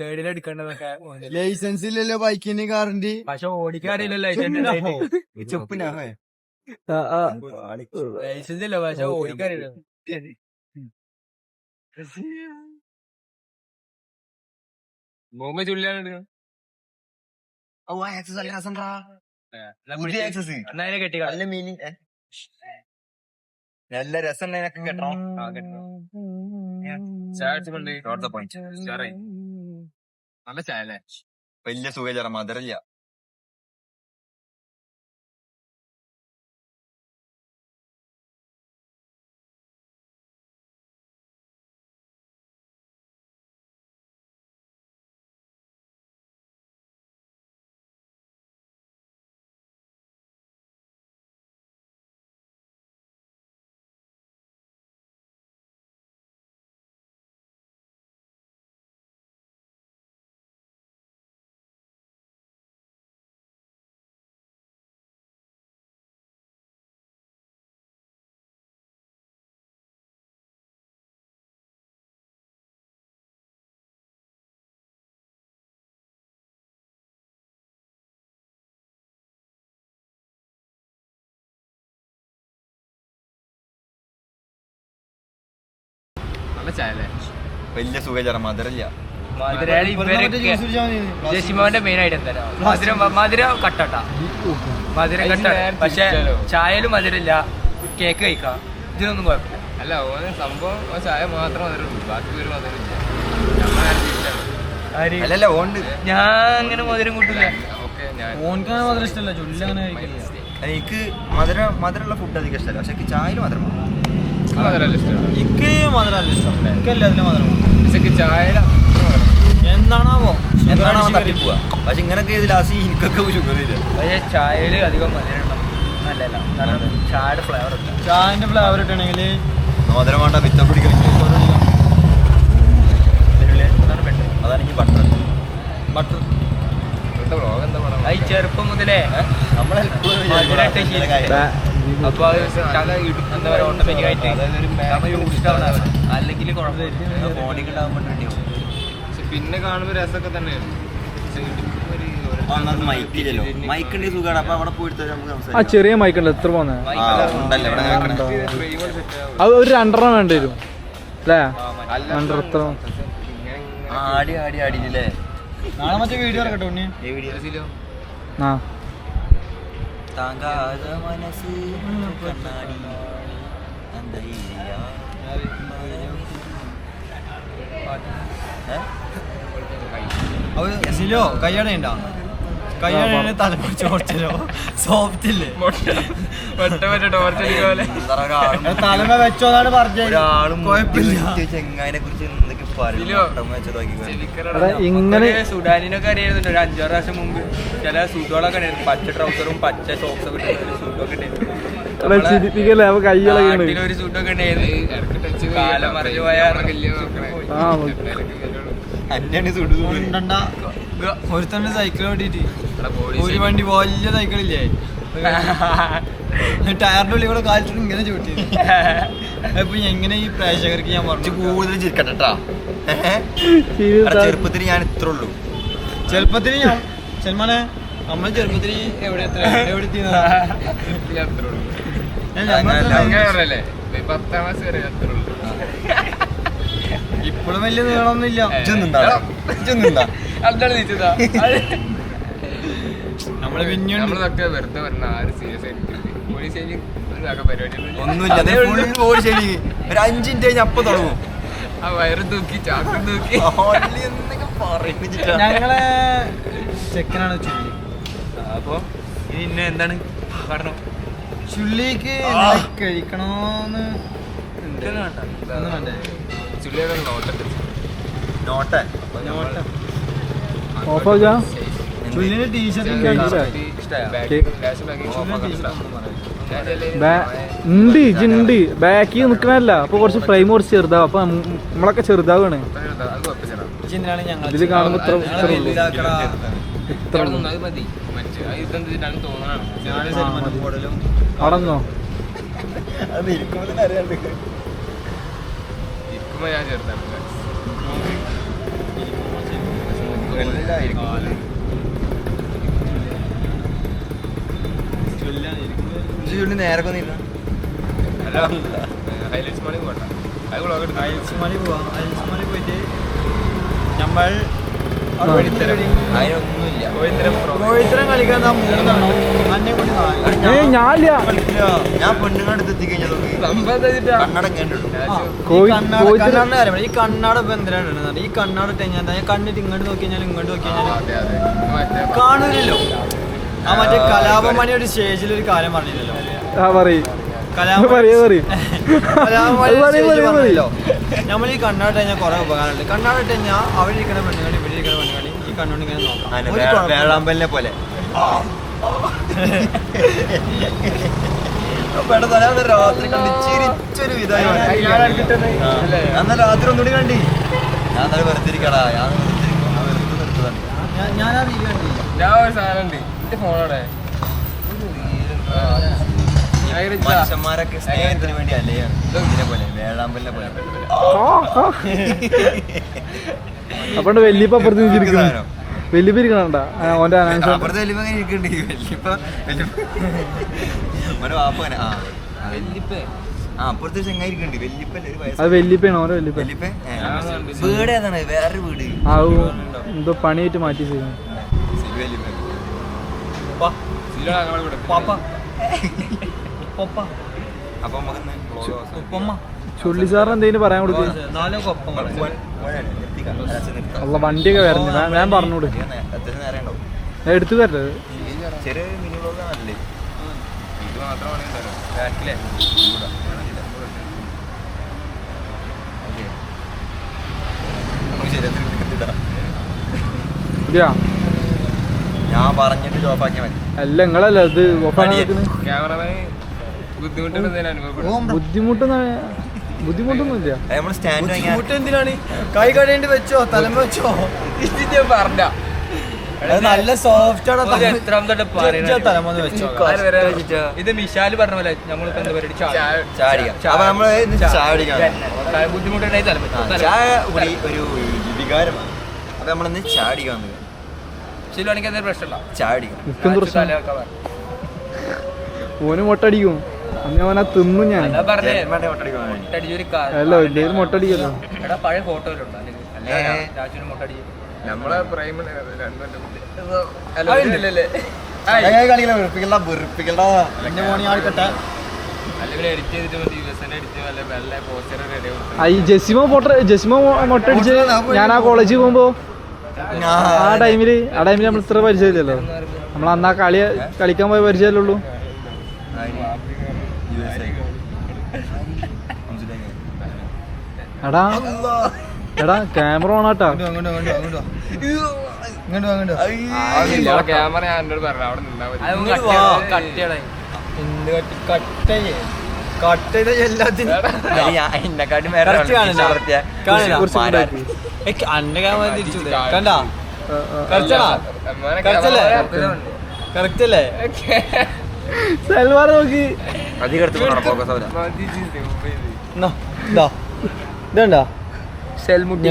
തേർഡിലെടുക്കേണ്ടതൊക്കെ ലൈസൻസ് ഇല്ലല്ലോ ബൈക്കിന് കാറിന്റെ. പക്ഷെ ഓടിക്കാറില്ലല്ലോ ലൈസൻസ് ഇല്ല പക്ഷെ ഓടിക്കാറില്ല. ബോംബെ ചുള്ളിയാണ് കെട്ടി നല്ല രസം കേട്ടോ. നല്ല ചായ അല്ലേ? വലിയ സുഖം മധുരല്ല. നല്ല ചായ അല്ലേ? വലിയ സുഖം മധുരല്ല. ജസിമോന്റെ മെയിൻ ആയിട്ട് എന്താ മധുരം കട്ടട്ടാ. മധുരം കട്ട പക്ഷെ ചായയിലും മധുരമില്ല. കേക്ക് കഴിക്കാം. ഇതിനൊന്നും കുഴപ്പമില്ല. അല്ല ഓന് സംഭവം ചായ മാത്രം മധുരമുള്ളൂ. ബാക്കി ഒരു മധുരമില്ല. അല്ലല്ല ഓണ്ട് ഞാൻ അങ്ങനെ മധുരം കൂട്ടില്ല. ഓക്കെ ഞാൻ ഓൻക്കാണ് മധുരം ഇഷ്ടമല്ല. ചൊല്ലി അങ്ങനെ കഴിക്കില്ല. എനിക്ക് മധുരമുള്ള ഫുഡ് അധികം ഇഷ്ടമല്ല, പക്ഷെ എനിക്ക് ചായയിൽ മധുരം വേണം. എനിക്ക് മധുരമല്ല ഇഷ്ടം, എനിക്ക് എല്ലാത്തിലും മധുരം ചായ എന്താണാവോ തട്ടിപ്പോവാ. പക്ഷെ ഇങ്ങനൊക്കെ ഇത് ലാസ്റ്റ് എനിക്കൊക്കെ ഷുഗർ ഇല്ല. പക്ഷേ ചായയിൽ അധികം മധുരം നല്ലല്ല, കാരണം ചായയുടെ ഫ്ലേവർ ഇല്ല. ചായന്റെ ഫ്ലേവർ ഇട്ടണെങ്കിൽ മധുരം വേണ്ട, വിത്ത പിടിക്കണം. അതാണ് എനിക്ക് ബട്ടർ ഈ ചെറുപ്പം മുതലേ അപ്പൊ അത് എന്താ പറയുക ഓട്ടോമാറ്റിക് ആയിട്ട് അല്ലെങ്കിൽ ബോഡിക്ക് ഉണ്ടാകുമ്പോൾ പിന്നെ കാണുമ്പോൾ രസമൊക്കെ തന്നെയാണ്. മൈക്കില്ലല്ലോ, മൈക്കിന്റെ സുഖമാണ്. അപ്പൊ അവിടെ പോയിട്ട് നമുക്ക് ആ സംസാരിക്കാം. ചെറിയ മൈക്കുണ്ട് എത്ര പോന്നെ അത് ഒരു 2 വേണ്ടി വരും അല്ലേ? 2 ആടി അല്ലേ? നാളെ മറ്റേ വീഡിയോ ഇറക്കട്ടെ ഉണ്ണി. ആ താങ്കാത മനസ്സ് കണ്ണാടി സിലോ കയ്യടയുണ്ടോ? കയ്യട തലമുറ ചോർച്ചലോ സോഫ്റ്റ് ഇല്ലേ? തലമ വെച്ചോന്നാണ് പറഞ്ഞത്. ചെങ്ങായിനെ കുറിച്ച് ഇങ്ങനെ സുഡാനിനൊക്കെ അറിയായിരുന്നു ഒരു 5-6 പ്രാവശ്യം മുമ്പ്. ചില സൂട്ടുകളൊക്കെ ഉണ്ടായിരുന്നു, പച്ച ട്രൗസറും പച്ച ഷോക്സൊക്കെ ഇട്ടിട്ട് സൂട്ടൊക്കെ ഉണ്ടായിരുന്നു. ഒരു സൂട്ടൊക്കെ ഉണ്ടായിരുന്നു. കാലം മറിഞ്ഞു പോയ ഒരുത്തന്റെ സൈക്കിൾ ഓടിയിട്ട് ഒരു വണ്ടി വലിയ സൈക്കിളില്ലേ, ടയറിന്റെ ഉള്ളിൽ കൂടെ കാലിച്ചിട്ട് ഇങ്ങനെ ചൂട്ടി. അപ്പൊ എങ്ങനെ ഈ പ്രേക്ഷകർക്ക് ഞാൻ പറഞ്ഞു കൂടുതൽ ചിരിക്കട്ടെട്ടാ. ചെറുപ്പത്തിൽ ഞാൻ ഇത്ര ഉള്ളൂ. ചെറുപ്പത്തിൽ ഞാൻ സൽമാനെ നമ്മളെ ചെറുപ്പത്തിൽ എവിടെ ഇപ്പോഴും വലിയ നീളമൊന്നുമില്ല. നമ്മള് നമ്മളൊക്കെ വെറുതെ പറഞ്ഞ ആരും സീരിയസ് ആയിട്ട് ഒന്നുമില്ല, ഒരു 5 മിനിറ്റ് കഴിഞ്ഞ് അപ്പൊ തുടങ്ങും. ആ വയറ് തൂക്കി ചാക്കും തൂക്കി ഞങ്ങളെ ചെക്കനാണ് ചുള്ളി. അപ്പൊ ഇനി എന്താണ് കാരണം? ചുള്ളിക്ക് കഴിക്കണോന്ന് ഒന്നും വേണ്ടേ? ചുള്ളിയുടെ നോട്ടത്തിൽ ചുള്ളിന്റെ ടീഷർട്ട് ഉണ്ട് ബാക്കി നിക്കണല്ല. അപ്പൊ കുറച്ച് ഫ്രെയിം കുറച്ച് ചെറുതാവും, അപ്പൊ നമ്മളൊക്കെ ചെറുതാവാണ്. ഇതില് കാണുമ്പോ അടന്നോ ഞാൻ ചെറുതാണ്. നേരെ ഹൈലൈറ്റ്സ് മണി പോട്ടെ, പോയിട്ട് നമ്മൾ കോഴിത്തരം കളിക്കാൻ ഞാൻ പെണ്ണുങ്ങളടുത്ത് എത്തിക്കഴിഞ്ഞാൽ ഈ കണ്ണാട ഇപ്പൊ എന്തിനാണ്? ഈ കണ്ണാട ഇട്ട് കഴിഞ്ഞാൽ ഞാൻ കണ്ണിട്ട് ഇങ്ങോട്ട് നോക്കി കഴിഞ്ഞാൽ ഇങ്ങോട്ട് നോക്കി കഴിഞ്ഞാൽ കാണൂലല്ലോ. ആ മറ്റേ കലാപമണി ഒരു സ്റ്റേജിൽ ഒരു കാര്യം പറഞ്ഞില്ലല്ലോ. നമ്മൾ ഈ കണ്ണാട കഴിഞ്ഞാൽ കുറെ ഉപകാരമുണ്ട്. കണ്ണാട ഇട്ട് കഴിഞ്ഞാൽ അവിടെ ഇരിക്കുന്ന പെണ്ണുങ്ങളി ഇവിടെ ഇരിക്കുന്ന പെണ്ണുങ്ങളി ഈ കണ്ണോണ്ട് ഇങ്ങനെ നോക്കാം. വേളാമ്പലിനെ പോലെ രാത്രി ചിരിച്ചൊരു വിധമായി എന്നാ രാത്രി ഒന്നുകൂടി കണ്ടി. ഞാൻ നല്ല വെറുതിരിക്കടാ, ഞാൻ ആ വീഡിയോ കണ്ടില്ല. ഞാൻ ഒരു സാധനം ഉണ്ട് എന്റെ ഫോണോടെ. മനുഷ്യന്മാരൊക്കെ സ്നേഹത്തിന് വേണ്ടി അല്ലേ ഇതിനെ പോലെ വേളാമ്പലിനെ പോലെ. അപ്പൊ വല്യപ്പ അപ്പുറത്ത് വല്യപ്പ ഇരിക്കണ ഓന്റെ അപ്പുറത്തെ വല്യപ്പ അങ്ങനെ ഇരിക്കണ്ട്. വാപ്പനെ അപ്പുറത്തെ ചെങ്ങായി ഇരിക്കണ്ട്. വല്യപ്പയാണ് ഓരോ വല്യപ്പ. വീട് ഏതാണ്? വേറൊരു വീട് എന്തോ പണിയായിട്ട് മാറ്റി ചെയ്യണം. അപ്പൊ ചുള്ളി സാറിന് എന്തെങ്കിലും പറയാൻ കൊടുക്കും. വണ്ടിയൊക്കെ വരഞ്ഞു ഞാൻ പറഞ്ഞു കൊടുക്കും. എടുത്തു തരത് ചെറിയ മിനി വ്ലോഗാണല്ലേ? ഇത് മാത്രമാണ് ബാക്കിലെ ഞാൻ പറഞ്ഞിട്ട് ജോബാക്കിയാൽ മതി. അല്ല നിങ്ങളല്ല ഇത് ക്യാമറമാന് ബുദ്ധിമുട്ടുണ്ടെന്ന് അനുഭവപ്പെടും. ബുദ്ധിമുട്ടൊന്നുമില്ല. നമ്മൾ സ്റ്റാൻഡ് വാങ്ങിയാൽ ബുദ്ധിമുട്ട് എന്തിനാണ്? കൈ കടേണ്ടി വെച്ചോ, തലമ വെച്ചോ, പറഞ്ഞ നല്ല സോഫ്റ്റ് ആണ്. എത്രാമത്തെ തലമന്ന് വെച്ചോ. ഇത് മിഷാല് പറഞ്ഞ പോലെ നമ്മളിപ്പോ എന്താ പറയുക ചാടിക്കാം. അപ്പൊ നമ്മള് ചായ കുടിക്കാം. ബുദ്ധിമുട്ടുണ്ടായി ചായ കുടി ഒരു വികാരമാണ്. അപ്പൊ നമ്മളിന്ന് ചാടിക്കാൻ ശരിയാണെങ്കിൽ എന്തെങ്കിലും പ്രശ്നമില്ല. ചാടിക്കാം. ഓന് മൊട്ടടിക്കും. അന്ന് ഓനാ തിന്നും ഞാൻ. അല്ല എന്തെങ്കിലും മൊട്ടടിക്കല്ലോ. പഴയ ഫോട്ടോയിലുണ്ടോ രാജുവിന് മൊട്ടടിക്കും നമ്മളെ ജസിമോ മൊട്ടടിച്ച് ഞാൻ ആ കോളേജിൽ പോകുമ്പോ ആ ടൈമില് നമ്മൾ ഇത്ര പരിചയമില്ലല്ലോ. നമ്മൾ അന്ന് ആ കളിക്കാൻ പോയ പരിചയമല്ലുള്ളൂ. എടാ ക്യാമറ ഓണാട്ടാ. ക്യാമറ ഞാൻ എന്നോട് പറഞ്ഞു അവിടെ നിന്നാ സൽവാർ നോക്കി ഇതണ്ടാ സെൽമുട്ടി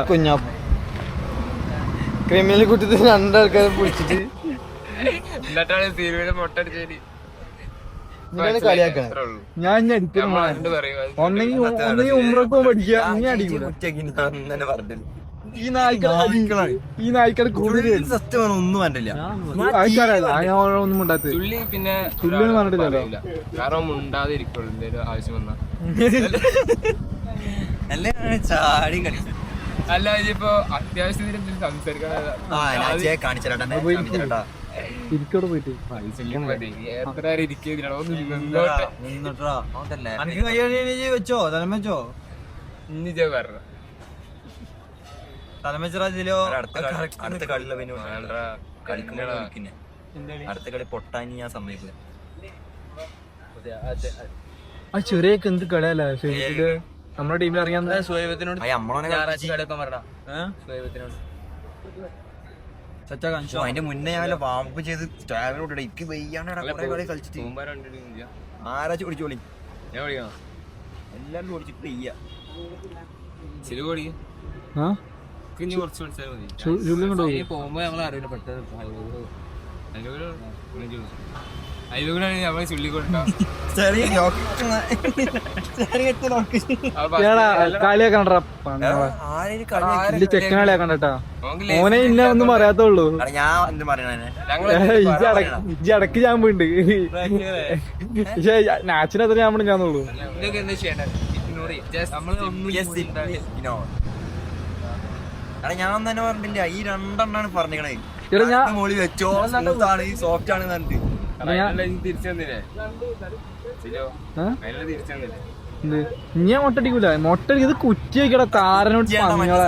കുഞ്ഞാപ്പു ക്രിമിനൽ കുറ്റത്തിന് രണ്ടാൾക്കാരെ പിടിച്ചിട്ട് എന്നിട്ടാണ് സീരിയല് മൊട്ടടിച്ചേരി കളിയാക്കണേ. ഞാൻ ഒന്നെങ്കിൽ ഉമ്രക്കോ പഠിക്കുക ഇനി അടിക്കൂല. ഈ നായ്ക്കള് കൂടുതൽ സത്യമാണ് ഒന്നും വേണ്ടില്ല. ഒന്നും ഉണ്ടാത്ത ചുള്ളി പിന്നെ ചുള്ളിന്ന് പറഞ്ഞിട്ടില്ലല്ലോ. കാരണം ഉണ്ടാതിരിക്കുള്ളൂ എന്തേലും ആവശ്യം വന്നാ. ചാടി കളിച്ചു. അല്ല ഇതിപ്പോ അത്യാവശ്യത്തിന് സംസാരിക്കാൻ ഇരിക്കോടെ പോയിട്ട് എത്ര ഇരിക്കുന്നോ വെച്ചോ തലമ വെച്ചോ ഇനി പറഞ്ഞു തലമച്ചോ അടുത്ത കളിയിലെ അടുത്ത കളി പൊട്ടാൻ ഞാൻ സമ്മതിക്കില്ല. ആ ചെറിയൊക്കെ എന്ത് കളിയല്ലേ ശരിക്കും നമ്മുടെ ടീമിൽ അറിയാൻ സ്വയത്തിനോട് അതിന്റെ മുന്നേ ഞാൻ വാമ്പ് ചെയ്ത് സ്റ്റാമിനോട് എനിക്ക് വയ്യാണ്ട് കളിച്ചിട്ട് ആരാ ഓടിച്ചോളി എല്ലാരും ഓടിച്ചിട്ട് വയ്യ. പോകുമ്പോ ഞങ്ങൾ അറിയില്ല പെട്ടെന്ന് അതിലൂടെയാണ് നമ്മളെ ചുള്ളിക്കൊണ്ടാ കളിയാക്കണ്ടാ ചെക്കൻ കളിയാക്കണ്ടാ. ഓനെ ഇന്ന ഒന്നും പറയാത്തുള്ളൂ. ഞാൻ എന്ത് പറയണേ ഇജ്ജ് അടക്ക് ഞാൻ പോയിണ്ട്. പക്ഷെ നാച്ചിനത്ര ഞാൻ ഞാന്നുള്ളൂ. ഇതൊക്കെ എന്താ ചെയ്യണ്ടേ? ഞാൻ തന്നെ പറഞ്ഞില്ല ഈ രണ്ടെണ്ണാണ് പറഞ്ഞേ. ഞാൻ മോളി വെച്ചോ സോഫ്റ്റ് ആണ് പറഞ്ഞിട്ട് ഞാൻ മൊട്ടടിക്കൂല. മൊട്ടടിക്കത് കുറ്റി വയ്ക്കട താരനോട് പഞ്ഞോളെ.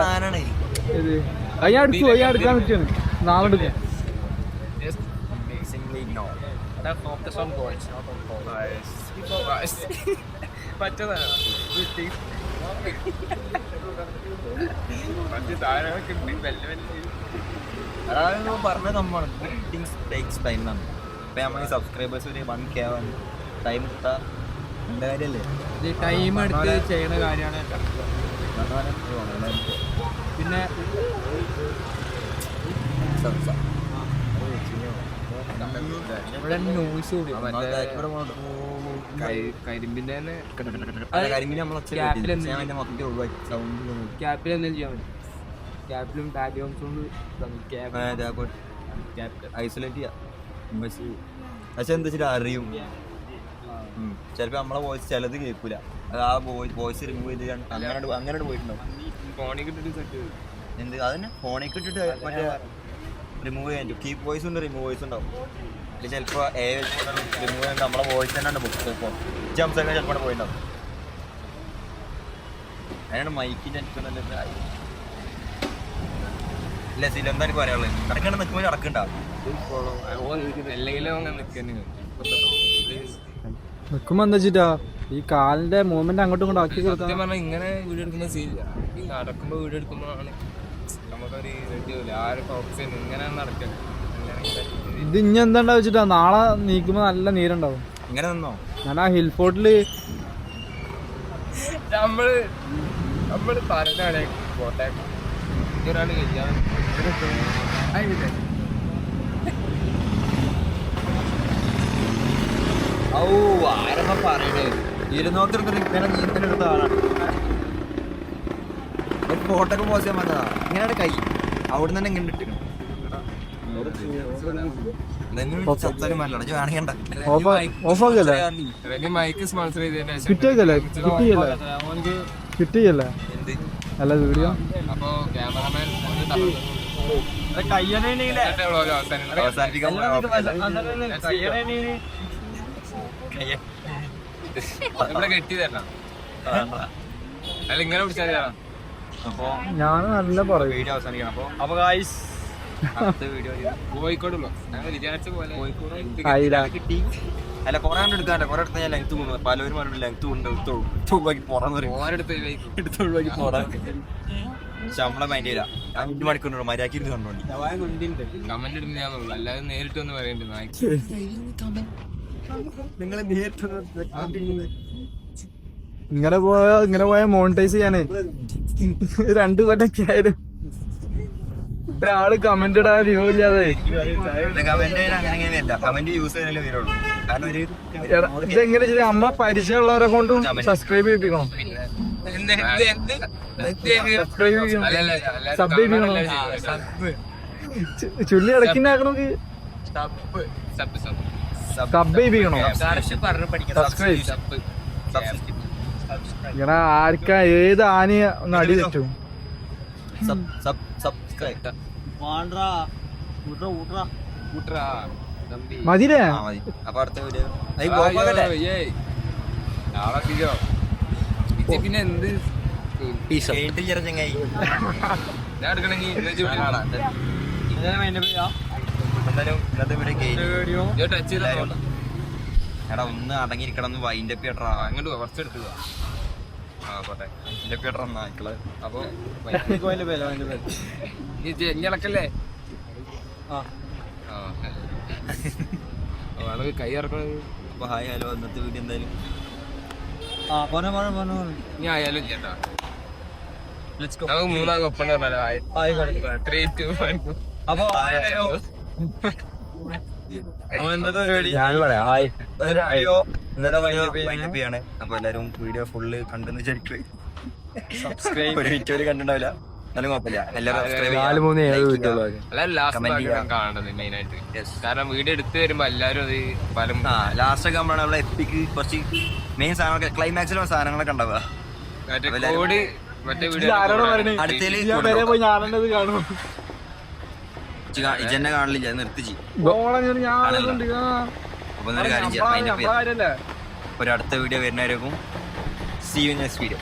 ഇത് ഞാൻ എടുക്കുവോ? ഞാൻ എടുക്കാൻ പറ്റിയാണ്. നാളെ എടുക്കാം. പറഞ്ഞ സംഭവമാണ് ടേക്സ് ടൈം ആണ്. ഇപ്പൊ നമ്മൾ സബ്സ്ക്രൈബേഴ്സ് ഒരു 1K ടൈം കിട്ടാൻ എന്താ കാര്യല്ലേ? ടൈം എടുത്ത് ചെയ്യണ കാര്യമാണ്. പിന്നെ കരിമ്പിന്റെ കരിമിന് നമ്മൾ ക്യാപ്പിൽ എന്തെങ്കിലും ചെയ്യാൻ പറ്റും. ക്യാപ്പിലും ഐസൊലേറ്റ് ചെയ്യാം. പക്ഷെ എന്താ വെച്ചിട്ട് അറിയും. ചിലപ്പോ നമ്മളെ വോയിസ് ചിലത് കേൾക്കൂല. ആ വോയിസ് റിമൂവ് ചെയ്ത് അങ്ങനെ പോയിട്ടുണ്ടാവും. ഫോണിൽ കിട്ടിട്ട് സെറ്റ് എന്ത് അതന്നെ ഫോണിൽ ഇട്ടിട്ട് മറ്റേ റിമൂവ് ചെയ്യാൻ കീപ് വോയിസ് ഉണ്ട് റിമൂവ് വോയിസ് ഉണ്ടാവും അതിൽ ചിലപ്പോൾ റിമൂവ് ചെയ്യാൻ നമ്മളെ വോയിസ് തന്നെയാണ് ബുക്ക് ചിലപ്പോൾ സംസാരിക്കാൻ ചിലപ്പോൾ പോയിട്ടുണ്ടാവും. അതിനാണ് മൈക്കിൻ്റെ എനിക്ക് നല്ല ഇല്ല സീൽ എന്താ എനിക്ക് പറയാനുള്ളത് കിടക്കേണ്ട നിൽക്കുമ്പോൾ കിടക്കണ്ടാവും അല്ലെങ്കിലും അങ്ങനെ നിൽക്കുന്നു നിൽക്കുമ്പോ എന്താ വെച്ചിട്ടാ ഈ കാലിന്റെ മൂവ്മെന്റ് അങ്ങോട്ടും ഇങ്ങോട്ടും ആക്കി കൊടുക്കാം. സത്യം പറഞ്ഞാൽ ഇങ്ങനെ വീഡിയോ എടുക്കുന്ന സീനില്ല. ഈ നടക്കുമ്പോൾ വീഡിയോ എടുക്കുമ്പോഴാണ് നമുക്കൊരു റെഡി ആവില്ല. ആരും ഫോക്കസ് ചെയ്യുന്നു ഇങ്ങനെ നടക്കുന്നത്. ഇത് ഇനി എന്താ വെച്ചിട്ടാ നാളെ നീക്കുമ്പോ നല്ല നീരുണ്ടാവും. ഇങ്ങനെ നിന്നോ ഞാൻ ആ ഹിൽ ഫോർട്ടില് നമ്മള് പറഞ്ഞാണ് പോട്ടെ ഒരാൾ കഴിക്കാൻ ഔ ആരൊക്കെ പറയണേ 200 ഇങ്ങനെ നീന്തലെടുത്ത ആളാണ്. ഒരു ഫോട്ടോക്ക് പോസ്റ്റ് ചെയ്യാൻ വന്നതാ. ഇങ്ങനെയാണ് കൈ അവിടുന്ന് തന്നെ ഇങ്ങനെ ഇട്ടിരുന്നു. മൈക്ക് സ്പോൺസർ കിട്ടിയല്ലേ കിട്ടിയല്ലേ അല്ല വീഡിയോ. അപ്പൊ ക്യാമറമാൻ ഇവിടെ കെട്ടി തരണം. അല്ല ഇങ്ങനെ പിടിച്ചാൽ അപ്പൊ ഞാൻ നല്ല പറയും. വീഡിയോ അവസാനിക്കണം. അപ്പൊ ഗായ്സ് കോഴിക്കോടുള്ളൂ ഞങ്ങൾ വിചാരിച്ച പോലെ കിട്ടി. അല്ല കുറെ എടുക്കാല്ല കുറെ എടുത്താൽ ഞാൻ ലെങ്ത് പോകുന്നു. പലവരും പറഞ്ഞിട്ട് ലെങ്ത് കൊണ്ട് ഒഴിവാക്കി പോടാന്ന് പറയും. എടുത്ത് ഒഴിവാക്കി പോടാ. ശമ്പളം മൈൻഡ് ചെയ്യില്ല. 5 മണിക്കൂർ മര്യാദക്ക് കണ്ടോണ്ടി കമന്റ് ഇടുന്ന ഞാനുള്ളൂ. അല്ലാതെ നേരിട്ട് ഒന്ന് പറയണ്ടേ നിങ്ങൾ നേരിട്ട് ഇങ്ങനെ പോയ മോണിറ്റൈസ് ചെയ്യാനേ 2 കൊല്ലൊക്കെ ആയാലും ഒരാള് കമന്റ് ഇടാൻ വ്യൂ ഇല്ലാതെ കമന്റ് അങ്ങനെയല്ല. കമന്റ് യൂസ് ചെയ്യാനല്ലേ വരുള്ളൂ. കാരണം ഒരു ഇതെങ്ങനെ അമ്മ പരിചയമുള്ളവരെ കൊണ്ടും സബ്സ്ക്രൈബ് ചെയ്യിപ്പിക്കണം. സബ് ചെയ്യിപ്പിക്കണം. ചുള്ളി ഇടയ്ക്കുണ്ടാക്കണമെങ്കിൽ സബ് ചെയ്യിപ്പിക്കണം. സബ്സ്ക്രൈബ് ഇങ്ങനെ ആർക്കാ ഏത് ആനയെ ഒന്ന് അടി തെറ്റും. മതിലേ അപ്പൊ അടുത്ത വീഡിയോ പിന്നെ എന്ത് ചങ്ങായി ഞാൻ എടുക്കണെങ്കിൽ എന്തായാലും ഇന്നത്തെ വീഡിയോ ടച്ച് ചെയ്ത എടാ ഒന്ന് അടങ്ങിയിരിക്കണം. ഒന്ന് വൈൻഡ് അപ്പ് ചെയ്യട്ടാ. അങ്ങോട്ട് കുറച്ച് എടുക്കുക. പോട്ടെ വൈൻഡ് അപ്പ് ചെയ്യട്ടാ നായ്ക്കള്. അപ്പൊ ഇളക്കല്ലേ കൈ ഇറക്കണത്. അപ്പൊ ഹായ് ഹലോ. ഇന്നത്തെ വീഡിയോ എന്തായാലും ഇനി ആയാലും ചേട്ടാ നമുക്ക് 3 ഒപ്പം പറഞ്ഞാലോ. 3, 2, 1. അപ്പൊ ഇന്നത്തെ വീഡിയോ വൈൻഡ് അപ്പ് ചെയ്യാണ്. അപ്പൊ എല്ലാരും വീഡിയോ ഫുള്ള് കണ്ടെന്ന് വിചാരിക്കും. ഒരു മിനിറ്റ് വരെ കണ്ടിട്ടുണ്ടാവില്ല. എന്നാലും കുഴപ്പമില്ല. എല്ലാവരും കാണേണ്ടത് മെയിൻ ആയിട്ട്. കാരണം വീഡിയോ എടുത്ത് വരുമ്പോ എല്ലാരും അത് പല ലാസ്റ്റ് ഒക്കെ നമ്മളാണ് നമ്മളെ എപ്പിക്ക് കുറച്ച് മെയിൻ സാധനങ്ങളൊക്കെ ക്ലൈമാക്സിലുള്ള സാധനങ്ങളൊക്കെ ഉണ്ടാവുക. മറ്റേ വീഡിയോ അടുത്തേല് കാണും. ഇജന്നെ കാണില്ല നിർത്തിച്ച്. ഞാനുണ്ട്. അപ്പൊ ഒരു കാര്യം ചെയ്യാം. ഒരു അടുത്ത video വരുന്നവരേക്കും see you in next video.